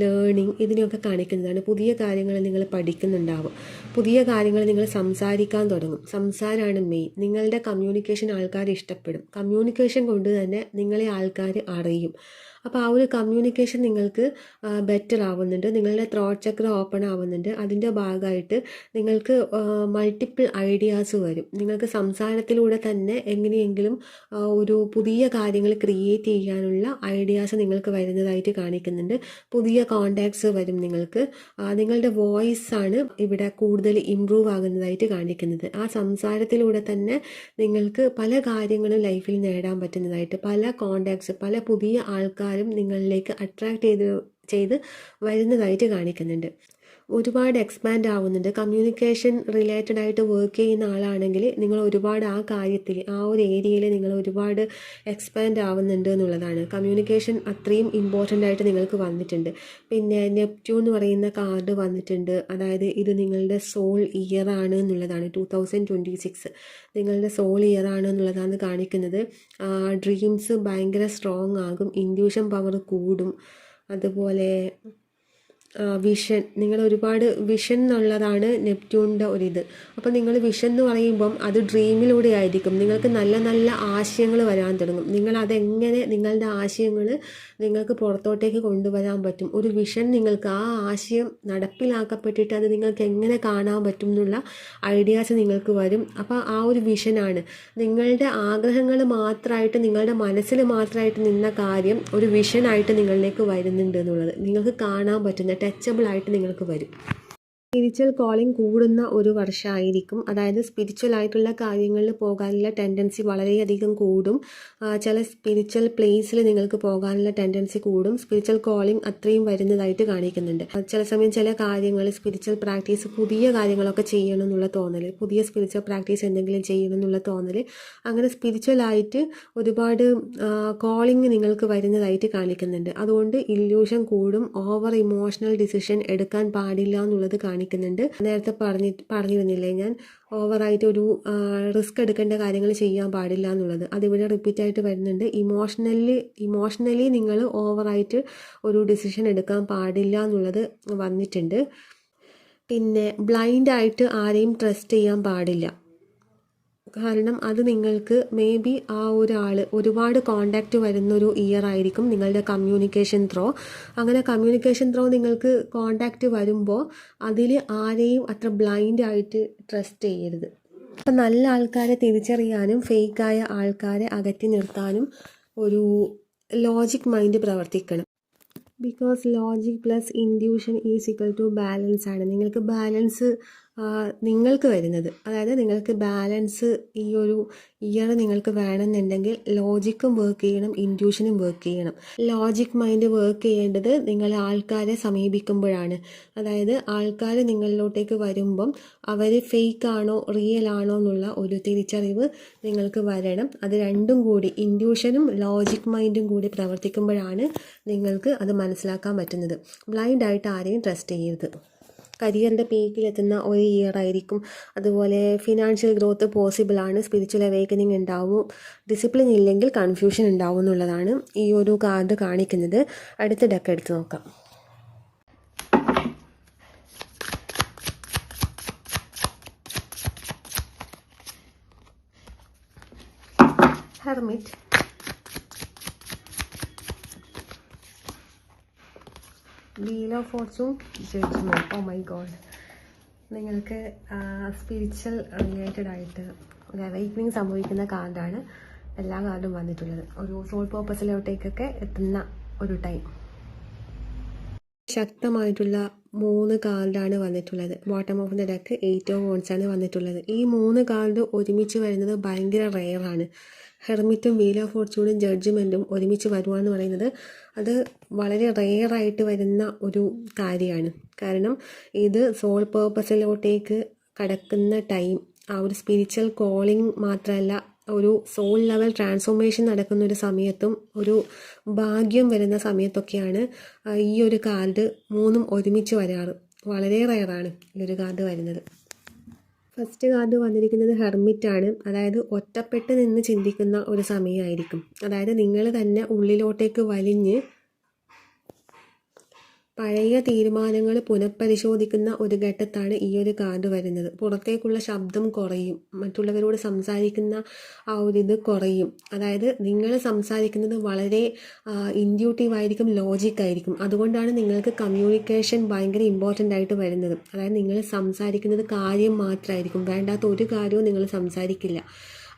A: ലേണിംഗ് ഇതിനെയൊക്കെ കാണിക്കുന്നതാണ്. പുതിയ കാര്യങ്ങൾ നിങ്ങൾ പഠിക്കുന്നുണ്ടാവും, പുതിയ കാര്യങ്ങൾ നിങ്ങൾ സംസാരിക്കാൻ തുടങ്ങും. സംസാരമാണ് മെയിൻ. നിങ്ങളുടെ കമ്മ്യൂണിക്കേഷൻ ആൾക്കാർ ഇഷ്ടപ്പെടും. കമ്മ്യൂണിക്കേഷൻ കൊണ്ട് തന്നെ നിങ്ങളെ ആൾക്കാർ അറിയും. അപ്പോൾ ആ ഒരു കമ്മ്യൂണിക്കേഷൻ നിങ്ങൾക്ക് ബെറ്റർ ആവുന്നുണ്ട്. നിങ്ങളുടെ ത്രോട്ട് ചക്ര ഓപ്പൺ ആവുന്നുണ്ട്. അതിൻ്റെ ഭാഗമായിട്ട് നിങ്ങൾക്ക് മൾട്ടിപ്പിൾ ഐഡിയാസ് വരും. നിങ്ങൾക്ക് സംസാരത്തിലൂടെ തന്നെ എങ്ങനെയെങ്കിലും ഒരു പുതിയ കാര്യങ്ങൾ ക്രിയേറ്റ് ചെയ്യാനുള്ള ഐഡിയാസ് നിങ്ങൾക്ക് വരുന്നതായിട്ട് കാണിക്കുന്നുണ്ട്. പുതിയ കോണ്ടാക്ട്സ് വരും നിങ്ങൾക്ക്. നിങ്ങളുടെ വോയിസ് ആണ് ഇവിടെ കൂടുതൽ ഇമ്പ്രൂവ് ആകുന്നതായിട്ട് കാണിക്കുന്നത്. ആ സംസാരത്തിലൂടെ തന്നെ നിങ്ങൾക്ക് പല കാര്യങ്ങളും ലൈഫിൽ നേടാൻ പറ്റുന്നതായിട്ട്, പല കോണ്ടാക്ട്സ്, പല പുതിയ ആൾക്കാരും നിങ്ങളിലേക്ക് അട്രാക്ട് ചെയ്ത് വരുന്നതായിട്ട് കാണിക്കുന്നുണ്ട്. ഒരുപാട് എക്സ്പാൻഡ് ആവുന്നുണ്ട്. കമ്മ്യൂണിക്കേഷൻ റിലേറ്റഡ് ആയിട്ട് വർക്ക് ചെയ്യുന്ന ആളാണെങ്കിൽ നിങ്ങൾ ഒരുപാട് ആ കാര്യത്തിൽ, ആ ഒരു ഏരിയയിൽ നിങ്ങൾ ഒരുപാട് എക്സ്പാൻഡ് ആവുന്നുണ്ട് എന്നുള്ളതാണ്. കമ്മ്യൂണിക്കേഷൻ അത്രയും ഇമ്പോർട്ടൻ്റ് ആയിട്ട് നിങ്ങൾക്ക് വന്നിട്ടുണ്ട്. പിന്നെ നെപ്റ്റ്യൂൺ എന്ന് പറയുന്ന കാർഡ് വന്നിട്ടുണ്ട്. അതായത് ഇത് നിങ്ങളുടെ സോൾ ഇയർ ആണ് എന്നുള്ളതാണ്. 2026 നിങ്ങളുടെ സോൾ ഇയർ ആണ് എന്നുള്ളതാണ് കാണിക്കുന്നത്. ഡ്രീംസ് ഭയങ്കര സ്ട്രോങ് ആകും, ഇൻഡ്യൂഷൻ പവർ കൂടും. അതുപോലെ വിഷൻ, നിങ്ങൾ ഒരുപാട് വിഷൻ എന്നുള്ളതാണ് നെപ്റ്റ്യൂണിൻ്റെ ഒരിത്. അപ്പോൾ നിങ്ങൾ വിഷൻ എന്ന് പറയുമ്പം അത് ഡ്രീമിലൂടെ ആയിരിക്കും. നിങ്ങൾക്ക് നല്ല നല്ല ആശയങ്ങൾ വരാൻ തുടങ്ങും. നിങ്ങളതെങ്ങനെ നിങ്ങളുടെ ആശയങ്ങൾ നിങ്ങൾക്ക് പുറത്തോട്ടേക്ക് കൊണ്ടുവരാൻ പറ്റും. ഒരു വിഷൻ നിങ്ങൾക്ക്, ആ ആശയം നടപ്പിലാക്കപ്പെട്ടിട്ട് അത് നിങ്ങൾക്ക് എങ്ങനെ കാണാൻ പറ്റും എന്നുള്ള ഐഡിയാസ് നിങ്ങൾക്ക് വരും. അപ്പോൾ ആ ഒരു വിഷനാണ് നിങ്ങളുടെ ആഗ്രഹങ്ങൾ മാത്രമായിട്ട്, നിങ്ങളുടെ മനസ്സിൽ മാത്രമായിട്ട് നിന്ന കാര്യം ഒരു വിഷനായിട്ട് നിങ്ങളിലേക്ക് വരുന്നുണ്ട് എന്നുള്ളത് നിങ്ങൾക്ക് കാണാൻ പറ്റുന്ന, ടച്ചബിൾ ആയിട്ട് നിങ്ങൾക്ക് വരും. സ്പിരിച്വൽ കോളിംഗ് കൂടുന്ന ഒരു വർഷമായിരിക്കും. അതായത് സ്പിരിച്വൽ ആയിട്ടുള്ള കാര്യങ്ങളിൽ പോകാനുള്ള ടെൻഡൻസി വളരെയധികം കൂടും. ചില സ്പിരിച്വൽ പ്ലേസിൽ നിങ്ങൾക്ക് പോകാനുള്ള ടെൻഡൻസി കൂടും. സ്പിരിച്വൽ കോളിംഗ് അത്രയും വരുന്നതായിട്ട് കാണിക്കുന്നുണ്ട്. ചില സമയം ചില കാര്യങ്ങൾ, സ്പിരിച്വൽ പ്രാക്ടീസ്, പുതിയ കാര്യങ്ങളൊക്കെ ചെയ്യണം എന്നുള്ള തോന്നൽ, പുതിയ സ്പിരിച്വൽ പ്രാക്ടീസ് എന്തെങ്കിലും ചെയ്യണം എന്നുള്ള തോന്നൽ, അങ്ങനെ സ്പിരിച്വലായിട്ട് ഒരുപാട് കോളിംഗ് നിങ്ങൾക്ക് വരുന്നതായിട്ട് കാണിക്കുന്നുണ്ട്. അതുകൊണ്ട് ഇല്യൂഷൻ കൂടും. ഓവർ ഇമോഷണൽ ഡിസിഷൻ എടുക്കാൻ പാടില്ല എന്നുള്ളത് കാണിക്കുന്നുണ്ട്. നേരത്തെ പറഞ്ഞിരുന്നില്ലേ ഞാൻ, ഓവറായിട്ട് ഒരു റിസ്ക് എടുക്കേണ്ട കാര്യങ്ങൾ ചെയ്യാൻ പാടില്ല എന്നുള്ളത്. അതിവിടെ റിപ്പീറ്റായിട്ട് വരുന്നുണ്ട്. ഇമോഷണലി നിങ്ങൾ ഓവറായിട്ട് ഒരു ഡിസിഷൻ എടുക്കാൻ പാടില്ല എന്നുള്ളത് വന്നിട്ടുണ്ട്. പിന്നെ ബ്ലൈൻഡായിട്ട് ആരെയും ട്രസ്റ്റ് ചെയ്യാൻ പാടില്ല. കാരണം അത് നിങ്ങൾക്ക് മേ ബി ആ ഒരാൾ ഒരുപാട് കോണ്ടാക്റ്റ് വരുന്നൊരു ഇയർ ആയിരിക്കും നിങ്ങളുടെ കമ്മ്യൂണിക്കേഷൻ ത്രോ. അങ്ങനെ കമ്മ്യൂണിക്കേഷൻ ത്രോ നിങ്ങൾക്ക് കോണ്ടാക്റ്റ് വരുമ്പോൾ അതിൽ ആരെയും അത്ര ബ്ലൈൻഡായിട്ട് ട്രസ്റ്റ് ചെയ്യരുത്. അപ്പം നല്ല ആൾക്കാരെ തിരിച്ചറിയാനും ഫേക്കായ ആൾക്കാരെ അകറ്റി നിർത്താനും ഒരു ലോജിക് മൈൻഡ് പ്രവർത്തിക്കണം. Because logic plus induction is equal to balance ആണ്. നിങ്ങൾക്ക് ബാലൻസ് നിങ്ങൾക്ക് വരുന്നത്, അതായത് നിങ്ങൾക്ക് ബാലൻസ് ഈ ഒരു ഇയർ നിങ്ങൾക്ക് വേണമെന്നുണ്ടെങ്കിൽ ലോജിക്കും വർക്ക് ചെയ്യണം, ഇൻഡ്യൂഷനും വർക്ക് ചെയ്യണം. ലോജിക് മൈൻഡ് വർക്ക് ചെയ്യേണ്ടത് നിങ്ങൾ ആൾക്കാരെ സമീപിക്കുമ്പോഴാണ്. അതായത് ആൾക്കാർ നിങ്ങളിലോട്ടേക്ക് വരുമ്പം അവർ ഫേക്ക് ആണോ റിയൽ ആണോ എന്നുള്ള ഒരു തിരിച്ചറിവ് നിങ്ങൾക്ക് വരണം. അത് രണ്ടും കൂടി, ഇൻഡ്യൂഷനും ലോജിക് മൈൻഡും കൂടി പ്രവർത്തിക്കുമ്പോഴാണ് നിങ്ങൾക്ക് അത് മനസ്സിലാക്കാൻ പറ്റുന്നത്. ബ്ലൈൻഡായിട്ട് ആരെയും ട്രസ്റ്റ് ചെയ്യരുത്. കരിയറിൻ്റെ പീക്കിലെത്തുന്ന ഒരു ഇയർ ആയിരിക്കും. അതുപോലെ ഫിനാൻഷ്യൽ ഗ്രോത്ത് പോസിബിൾ ആണ്. സ്പിരിച്വൽ അവേക്കനിങ് ഉണ്ടാവും. ഡിസിപ്ലിൻ ഇല്ലെങ്കിൽ കൺഫ്യൂഷൻ ഉണ്ടാവും എന്നുള്ളതാണ് ഈ ഒരു കാർഡ് കാണിക്കുന്നത്. അടുത്ത ഡെക്ക് എടുത്ത് നോക്കാം. Hermit, wheel of fortune, judgement. Oh my god, നിങ്ങൾക്ക് സ്പിരിച്വൽ റിലേറ്റഡ് ആയിട്ട് ഒരു അവൈക്കനിങ് സംഭവിക്കുന്ന കാർഡാണ് എല്ലാ കാർഡും വന്നിട്ടുള്ളത്. ഒരു സോൾ പർപ്പസിലോട്ടേക്കൊക്കെ എത്തുന്ന ഒരു ടൈം. ശക്തമായിട്ടുള്ള 3 കാർഡാണ് വന്നിട്ടുള്ളത്. Bottom of the deck 8 of wands ആണ് വന്നിട്ടുള്ളത്. ഈ 3 കാർഡ് ഒരുമിച്ച് വരുന്നത് ഭയങ്കര റെയറാണ്. ഹെർമിറ്റും വീൽ ഓഫ് ഫോർച്യൂണും ജഡ്ജ്മെൻറ്റും ഒരുമിച്ച് വരുവാന്ന് പറയുന്നത് അത് വളരെ റെയറായിട്ട് വരുന്ന ഒരു കാര്യമാണ്. കാരണം ഇത് സോൾ പേർപ്പസിലോട്ടേക്ക് കടക്കുന്ന ടൈം, ആ ഒരു സ്പിരിച്വൽ കോളിംഗ് മാത്രമല്ല, ഒരു സോൾ ലെവൽ ട്രാൻസ്ഫോർമേഷൻ നടക്കുന്ന ഒരു സമയത്തും ഒരു ഭാഗ്യം വരുന്ന സമയത്തൊക്കെയാണ് ഈ ഒരു കാർഡ് മൂന്നും ഒരുമിച്ച് വരാറ്. വളരെ റയറാണ് ഈ ഒരു കാർഡ് വരുന്നത്. ഫസ്റ്റ് കാർഡ് വന്നിരിക്കുന്നത് ഹെർമിറ്റാണ്. അതായത് ഒറ്റപ്പെട്ട് നിന്ന് ചിന്തിക്കുന്ന ഒരു സമയമായിരിക്കും. അതായത് നിങ്ങൾ തന്നെ ഉള്ളിലോട്ടേക്ക് വലിഞ്ഞ് പഴയ തീരുമാനങ്ങൾ പുനഃപരിശോധിക്കുന്ന ഒരു ഘട്ടത്താണ് ഈ ഒരു കാർഡ് വരുന്നത്. പുറത്തേക്കുള്ള ശബ്ദം കുറയും, മറ്റുള്ളവരോട് സംസാരിക്കുന്ന ആ ഒരു ഇത് കുറയും. അതായത് നിങ്ങൾ സംസാരിക്കുന്നത് വളരെ ഇൻറ്റ്യൂട്ടീവായിരിക്കും, ലോജിക്കായിരിക്കും. അതുകൊണ്ടാണ് നിങ്ങൾക്ക് കമ്മ്യൂണിക്കേഷൻ ഭയങ്കര ഇമ്പോർട്ടൻ്റ് ആയിട്ട് വരുന്നത്. അതായത് നിങ്ങൾ സംസാരിക്കുന്നത് കാര്യം മാത്രമായിരിക്കും, വേണ്ടാത്ത ഒരു കാര്യവും നിങ്ങൾ സംസാരിക്കില്ല.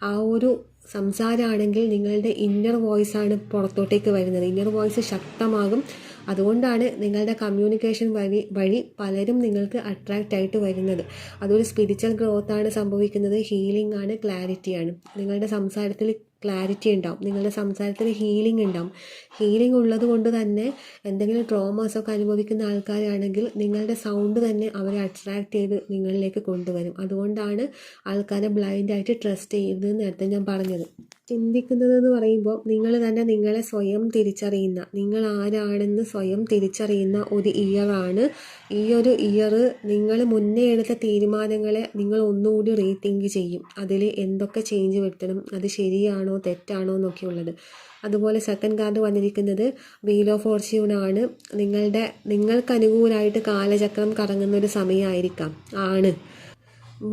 A: ആ ഒരു സംസാരമാണെങ്കിൽ നിങ്ങളുടെ ഇന്നർ വോയിസാണ് പുറത്തോട്ടേക്ക് വരുന്നത്. ഇന്നർ വോയിസ് ശക്തമാകും. അതുകൊണ്ടാണ് നിങ്ങളുടെ കമ്മ്യൂണിക്കേഷൻ വഴി പലരും നിങ്ങൾക്ക് അട്രാക്റ്റ് ആയിട്ട് വരുന്നത്. അതൊരു സ്പിരിച്വൽ ഗ്രോത്താണ് സംഭവിക്കുന്നത്, ഹീലിംഗ് ആണ്, ക്ലാരിറ്റിയാണ്. നിങ്ങളുടെ സംസാരത്തിൽ ക്ലാരിറ്റി ഉണ്ടാവും, നിങ്ങളുടെ സംസാരത്തിൽ ഹീലിംഗ് ഉണ്ടാവും. ഹീലിംഗ് ഉള്ളത് കൊണ്ട് തന്നെ എന്തെങ്കിലും ട്രോമാസൊക്കെ അനുഭവിക്കുന്ന ആൾക്കാരാണെങ്കിൽ നിങ്ങളുടെ സൗണ്ട് തന്നെ അവരെ അട്രാക്റ്റ് ചെയ്ത് നിങ്ങളിലേക്ക് കൊണ്ടുവരും. അതുകൊണ്ടാണ് ആൾക്കാരെ ബ്ലൈൻഡായിട്ട് ട്രസ്റ്റ് ചെയ്യുന്നത് നേരത്തെ ഞാൻ പറഞ്ഞത്. ചിന്തിക്കുന്നത് എന്ന് പറയുമ്പോൾ നിങ്ങൾ തന്നെ നിങ്ങളെ സ്വയം തിരിച്ചറിയുന്ന, നിങ്ങൾ ആരാണെന്ന് സ്വയം തിരിച്ചറിയുന്ന ഒരു ഇയറാണ് ഈ ഒരു ഇയർ. നിങ്ങൾ മുന്നേ എടുത്ത തീരുമാനങ്ങളെ നിങ്ങൾ ഒന്നുകൂടി റീതിങ്ക് ചെയ്യും. അതിൽ എന്തൊക്കെ ചേഞ്ച് വരുത്തണം, അത് ശരിയാണോ തെറ്റാണോ എന്നൊക്കെ ഉള്ളത്. അതുപോലെ സെക്കൻഡ് കാർഡ് വന്നിരിക്കുന്നത് വീൽ ഓഫ് ഫോർച്യൂൺ ആണ്. നിങ്ങൾക്ക് അനുകൂലമായിട്ട് കാലചക്രം കറങ്ങുന്ന ഒരു സമയമായിരിക്കാം, ആണ്.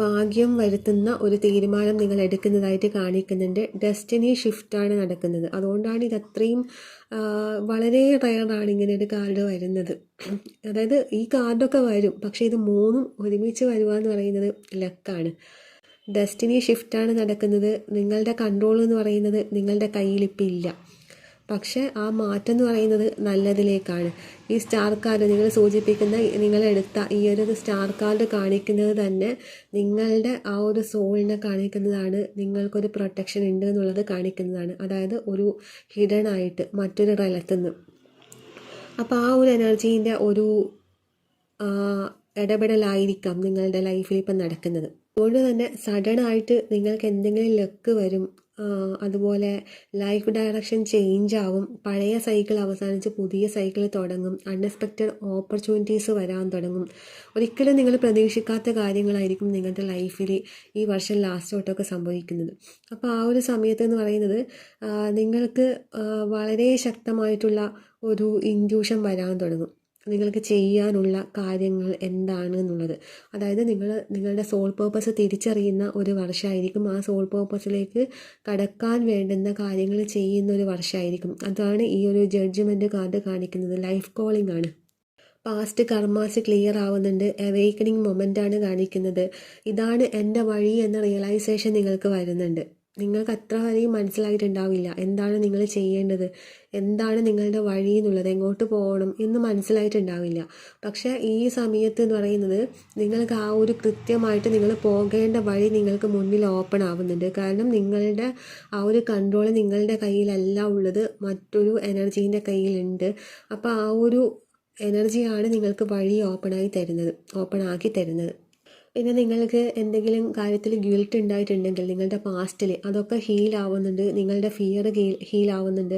A: ഭാഗ്യം വരുത്തുന്ന ഒരു തീരുമാനം നിങ്ങൾ എടുക്കുന്നതായിട്ട് കാണിക്കുന്നുണ്ട്. ഡെസ്റ്റിനി ഷിഫ്റ്റാണ് നടക്കുന്നത്. അതുകൊണ്ടാണ് ഇത് അത്രയും വളരെ റയറാണ് ഇങ്ങനെ ഒരു കാർഡ് വരുന്നത്. അതായത് ഈ കാർഡൊക്കെ വരും, പക്ഷേ ഇത് മൂന്നും ഒരുമിച്ച് വരുക എന്ന് പറയുന്നത് ലക്കാണ്. ഡെസ്റ്റിനി ഷിഫ്റ്റാണ് നടക്കുന്നത്. നിങ്ങളുടെ കൺട്രോൾ എന്ന് പറയുന്നത് നിങ്ങളുടെ കയ്യിലിപ്പോൾ ഇല്ല, പക്ഷേ ആ മാറ്റം എന്ന് പറയുന്നത് നല്ലതിലേക്കാണ്. ഈ സ്റ്റാർ കാർഡ് നിങ്ങൾ സൂചിപ്പിക്കുന്ന, നിങ്ങളെടുത്ത ഈ ഒരു സ്റ്റാർ കാർഡ് കാണിക്കുന്നത് തന്നെ നിങ്ങളുടെ ആ ഒരു സോളിനെ കാണിക്കുന്നതാണ്. നിങ്ങൾക്കൊരു പ്രൊട്ടക്ഷൻ ഉണ്ട് എന്നുള്ളത് കാണിക്കുന്നതാണ്. അതായത് ഒരു ഹിഡൻ ആയിട്ട് മറ്റൊരു സ്ഥലത്തുനിന്ന്. അപ്പോൾ ആ ഒരു എനർജീൻ്റെ ഒരു ഇടപെടലായിരിക്കാം നിങ്ങളുടെ ലൈഫിൽ ഇപ്പം നടക്കുന്നത്. അതുകൊണ്ട് തന്നെ സഡനായിട്ട് നിങ്ങൾക്ക് എന്തെങ്കിലും ലക്ക് വരും. അതുപോലെ ലൈഫ് ഡയറക്ഷൻ ചേഞ്ച് ആവും. പഴയ സൈക്കിൾ അവസാനിച്ച് പുതിയ സൈക്കിൾ തുടങ്ങും. അൺഎക്സ്പെക്റ്റഡ് ഓപ്പർച്യൂണിറ്റീസ് വരാൻ തുടങ്ങും. ഒരിക്കലും നിങ്ങൾ പ്രതീക്ഷിക്കാത്ത കാര്യങ്ങളായിരിക്കും നിങ്ങളുടെ ലൈഫിൽ ഈ വർഷം ലാസ്റ്റ് തൊട്ടൊക്കെ സംഭവിക്കുന്നത്. അപ്പോൾ ആ ഒരു സമയത്ത് എന്ന് പറയുന്നത് നിങ്ങൾക്ക് വളരെ ശക്തമായിട്ടുള്ള ഒരു ഇൻറ്റ്യൂഷൻ വരാൻ തുടങ്ങും. നിങ്ങൾക്ക് ചെയ്യാനുള്ള കാര്യങ്ങൾ എന്താണ് എന്നുള്ളത്. അതായത് നിങ്ങളുടെ സോൾ പേർപ്പസ് തിരിച്ചറിയുന്ന ഒരു വർഷമായിരിക്കും. ആ സോൾ പേർപ്പസിലേക്ക് കടക്കാൻ വേണ്ടുന്ന കാര്യങ്ങൾ ചെയ്യുന്ന ഒരു വർഷമായിരിക്കും. അതാണ് ഈ ഒരു ജഡ്ജ്മെൻറ്റ് കാർഡ് കാണിക്കുന്നത്. ലൈഫ് കോളിംഗ് ആണ്. പാസ്റ്റ് കർമാസ് ക്ലിയർ ആവുന്നുണ്ട്. അവേക്കണിങ് മൊമെൻ്റാണ് കാണിക്കുന്നത്. ഇതാണ് എൻ്റെ വഴി എന്ന റിയലൈസേഷൻ നിങ്ങൾക്ക് വരുന്നുണ്ട്. നിങ്ങൾക്ക് അത്ര വരെയും മനസ്സിലായിട്ടുണ്ടാവില്ല എന്താണ് നിങ്ങൾ ചെയ്യേണ്ടത്, എന്താണ് നിങ്ങളുടെ വഴി എന്നുള്ളത്, എങ്ങോട്ട് പോകണം എന്ന് മനസ്സിലായിട്ടുണ്ടാവില്ല. പക്ഷേ ഈ സമയത്ത് എന്ന് പറയുന്നത് നിങ്ങൾക്ക് ആ ഒരു കൃത്യമായിട്ട് നിങ്ങൾ പോകേണ്ട വഴി നിങ്ങൾക്ക് മുന്നിൽ ഓപ്പൺ ആവുന്നുണ്ട്. കാരണം നിങ്ങളുടെ ആ ഒരു കൺട്രോൾ നിങ്ങളുടെ കയ്യിലല്ല ഉള്ളത്, മറ്റൊരു എനർജീൻ്റെ കയ്യിലുണ്ട്. അപ്പോൾ ആ ഒരു എനർജിയാണ് നിങ്ങൾക്ക് വഴി ഓപ്പൺ ആക്കി തരുന്നത്. പിന്നെ നിങ്ങൾക്ക് എന്തെങ്കിലും കാര്യത്തിൽ ഗിൽട്ട് ഉണ്ടായിട്ടുണ്ടെങ്കിൽ നിങ്ങളുടെ പാസ്റ്റിൽ അതൊക്കെ ഹീലാവുന്നുണ്ട്. നിങ്ങളുടെ ഫിയർ ഹീലാവുന്നുണ്ട്.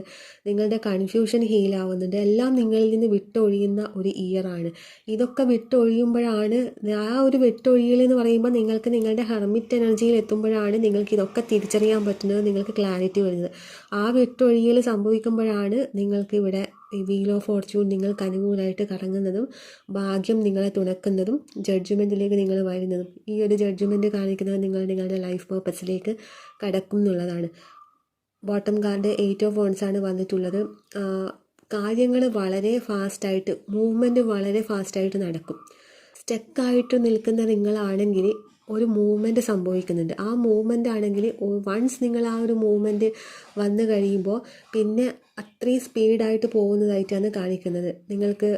A: നിങ്ങളുടെ കൺഫ്യൂഷൻ ഹീലാവുന്നുണ്ട്. എല്ലാം നിങ്ങളിൽ നിന്ന് വിട്ടൊഴിയുന്ന ഒരു ഇയറാണ്. ഇതൊക്കെ വിട്ടൊഴിയുമ്പോഴാണ്, ആ ഒരു വിട്ടൊഴിയൽ എന്ന് പറയുമ്പോൾ നിങ്ങൾക്ക് നിങ്ങളുടെ ഹെർമിറ്റ് എനർജിയിൽ എത്തുമ്പോഴാണ് നിങ്ങൾക്ക് ഇതൊക്കെ തിരിച്ചറിയാൻ പറ്റുന്നത്, നിങ്ങൾക്ക് ക്ലാരിറ്റി വരുന്നത്. ആ വിട്ടൊഴിയൽ സംഭവിക്കുമ്പോഴാണ് നിങ്ങൾക്ക് ഇവിടെ ഈ വീൽ ഓഫ് ഫോർച്യൂൺ നിങ്ങൾക്ക് അനുകൂലമായിട്ട് കറങ്ങുന്നതും ഭാഗ്യം നിങ്ങളെ തുണക്കുന്നതും ജഡ്ജ്മെൻറ്റിലേക്ക് നിങ്ങൾ വരുന്നതും. ഈ ഒരു ജഡ്ജ്മെൻറ്റ് കാണിക്കുന്നത് നിങ്ങളുടെ ലൈഫ് പേർപ്പസിലേക്ക് കടക്കും എന്നുള്ളതാണ്. ബോട്ടം കാർഡ് 8 ഓഫ് വൺസ് ആണ് വന്നിട്ടുള്ളത്. കാര്യങ്ങൾ വളരെ ഫാസ്റ്റായിട്ട്, മൂവ്മെൻറ്റ് വളരെ ഫാസ്റ്റായിട്ട് നടക്കും. സ്റ്റക്കായിട്ട് നിൽക്കുന്ന നിങ്ങളാണെങ്കിൽ ഒരു മൂവ്മെൻറ്റ് സംഭവിക്കുന്നുണ്ട്. ആ മൂവ്മെൻ്റ് ആണെങ്കിൽ വൺസ് നിങ്ങൾ ആ ഒരു മൂവ്മെൻറ്റ് വന്നു കഴിയുമ്പോൾ പിന്നെ അത്രയും സ്പീഡായിട്ട് പോകുന്നതായിട്ടാണ് കാണിക്കുന്നത്. നിങ്ങൾക്ക്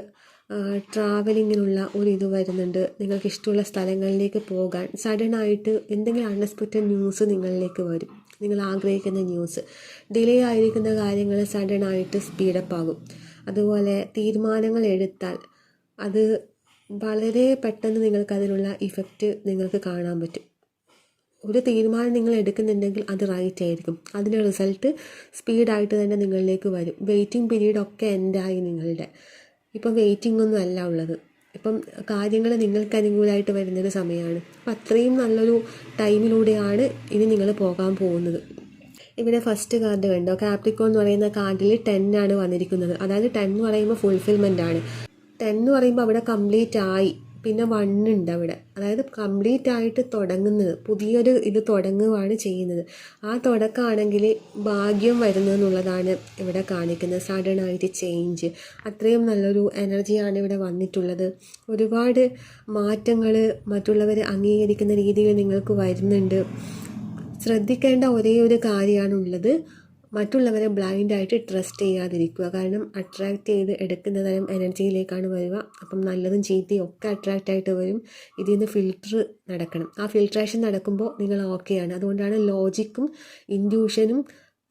A: ട്രാവലിങ്ങിനുള്ള ഒരു ഇത് വരുന്നുണ്ട്. നിങ്ങൾക്ക് ഇഷ്ടമുള്ള സ്ഥലങ്ങളിലേക്ക് പോകാൻ സഡനായിട്ട് എന്തെങ്കിലും അൺഎക്സ്പെക്റ്റഡ് ന്യൂസ് നിങ്ങളിലേക്ക് വരും. നിങ്ങൾ ആഗ്രഹിക്കുന്ന ന്യൂസ്. ഡിലേ ആയിരിക്കുന്ന കാര്യങ്ങൾ സഡനായിട്ട് സ്പീഡപ്പ് ആകും. അതുപോലെ തീരുമാനങ്ങൾ എടുത്താൽ അത് വളരെ പെട്ടെന്ന് നിങ്ങൾക്ക് അതിനുള്ള ഇഫക്റ്റ് നിങ്ങൾക്ക് കാണാൻ പറ്റും. ഒരു തീരുമാനം നിങ്ങൾ എടുക്കുന്നുണ്ടെങ്കിൽ അത് റൈറ്റ് ആയിരിക്കും. അതിൻ്റെ റിസൾട്ട് സ്പീഡായിട്ട് തന്നെ നിങ്ങളിലേക്ക് വരും. വെയിറ്റിംഗ് പീരീഡൊക്കെ എൻഡായി നിങ്ങളുടെ. ഇപ്പം വെയിറ്റിംഗ് ഒന്നും അല്ല ഉള്ളത്. ഇപ്പം കാര്യങ്ങൾ നിങ്ങൾക്ക് അനുകൂലമായിട്ട് വരുന്നൊരു സമയമാണ്. അപ്പം അത്രയും നല്ലൊരു ടൈമിലൂടെയാണ് ഇനി നിങ്ങൾ പോകാൻ പോകുന്നത്. ഇവിടെ ഫസ്റ്റ് കാർഡ് കണ്ടോ, കാപ്രിക്കോൺ എന്ന് പറയുന്ന കാർഡിൽ 10 ആണ് വന്നിരിക്കുന്നത്. അതായത് 10 എന്ന് പറയുമ്പോൾ ഫുൾഫിൽമെൻ്റ് ആണ്. 10 എന്ന് പറയുമ്പോൾ അവിടെ കംപ്ലീറ്റ് ആയി, പിന്നെ 1 ഉണ്ട് അവിടെ. അതായത് കംപ്ലീറ്റ് ആയിട്ട് തുടങ്ങുന്നത്, പുതിയൊരു ഇത് തുടങ്ങുകയാണ് ചെയ്യുന്നത്. ആ തുടക്കമാണെങ്കിൽ ഭാഗ്യം വരുന്നതെന്നുള്ളതാണ് ഇവിടെ കാണിക്കുന്നത്. സഡൻ ആയിട്ട് ചേഞ്ച്, അത്രയും നല്ലൊരു എനർജിയാണ് ഇവിടെ വന്നിട്ടുള്ളത്. ഒരുപാട് മാറ്റങ്ങൾ മറ്റുള്ളവരെ അംഗീകരിക്കുന്ന രീതിയിൽ നിങ്ങൾക്ക് വരുന്നുണ്ട്. ശ്രദ്ധിക്കേണ്ട ഒരേ ഒരു കാര്യമാണുള്ളത്, മറ്റുള്ളവരെ ബ്ലൈൻഡായിട്ട് ട്രസ്റ്റ് ചെയ്യാതിരിക്കുക. കാരണം അട്രാക്റ്റ് ചെയ്ത് എടുക്കുന്ന തരം എനർജിയിലേക്കാണ് വരിക. അപ്പം നല്ലതും ചീത്തയും ഒക്കെ അട്രാക്റ്റായിട്ട് വരും. ഇതിൽ നിന്ന് ഫിൽറ്റർ നടക്കണം. ആ ഫിൽട്രേഷൻ നടക്കുമ്പോൾ നിങ്ങൾ ഓക്കെയാണ്. അതുകൊണ്ടാണ് ലോജിക്കും ഇൻറ്റ്യൂഷനും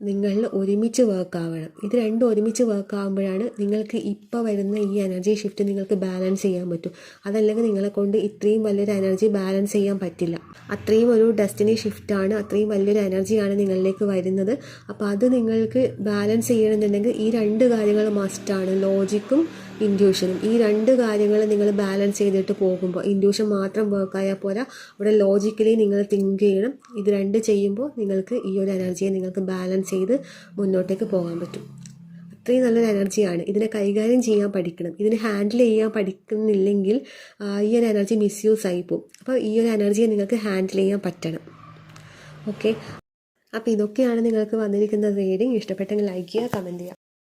A: നിങ്ങളിൽ ഒരുമിച്ച് വർക്ക് ആവണം. ഇത് രണ്ടും ഒരുമിച്ച് വർക്ക് ആകുമ്പോഴാണ് നിങ്ങൾക്ക് ഇപ്പോൾ വരുന്ന ഈ എനർജി ഷിഫ്റ്റ് നിങ്ങൾക്ക് ബാലൻസ് ചെയ്യാൻ പറ്റും. അതല്ലെങ്കിൽ നിങ്ങളെ കൊണ്ട് ഇത്രയും വലിയൊരു എനർജി ബാലൻസ് ചെയ്യാൻ പറ്റില്ല. അത്രയും ഒരു ഡെസ്റ്റിനി ഷിഫ്റ്റാണ്, അത്രയും വലിയൊരു എനർജിയാണ് നിങ്ങളിലേക്ക് വരുന്നത്. അപ്പോൾ അത് നിങ്ങൾക്ക് ബാലൻസ് ചെയ്യണമെന്നുണ്ടെങ്കിൽ ഈ 2 കാര്യങ്ങൾ മസ്റ്റാണ്, ലോജിക്കും ഇൻറ്റ്യൂഷനും. ഈ 2 കാര്യങ്ങൾ നിങ്ങൾ ബാലൻസ് ചെയ്തിട്ട് പോകുമ്പോൾ, ഇൻറ്റ്യൂഷൻ മാത്രം വർക്കായാൽ പോരാ, അവിടെ ലോജിക്കലി നിങ്ങൾ തിങ്ക് ചെയ്യണം. ഇത് 2 ചെയ്യുമ്പോൾ നിങ്ങൾക്ക് ഈ ഒരു എനർജിയെ നിങ്ങൾക്ക് ബാലൻസ് ചെയ്ത് മുന്നോട്ടേക്ക് പോകാൻ പറ്റും. അത്രയും നല്ലൊരു എനർജിയാണ്. ഇതിനെ കൈകാര്യം ചെയ്യാൻ പഠിക്കണം. ഇതിനെ ഹാൻഡിൽ ചെയ്യാൻ പഠിക്കുന്നില്ലെങ്കിൽ ഈ ഒരു എനർജി മിസ്യൂസ് ആയി പോകും. അപ്പോൾ ഈ ഒരു എനർജിയെ നിങ്ങൾക്ക് ഹാൻഡിൽ ചെയ്യാൻ പറ്റണം. ഓക്കെ, അപ്പോൾ ഇതൊക്കെയാണ് നിങ്ങൾക്ക് വന്നിരിക്കുന്ന റീഡിങ്. ഇഷ്ടപ്പെട്ടെങ്കിൽ ലൈക്ക് ചെയ്യുക, കമൻറ്റ് ചെയ്യുക.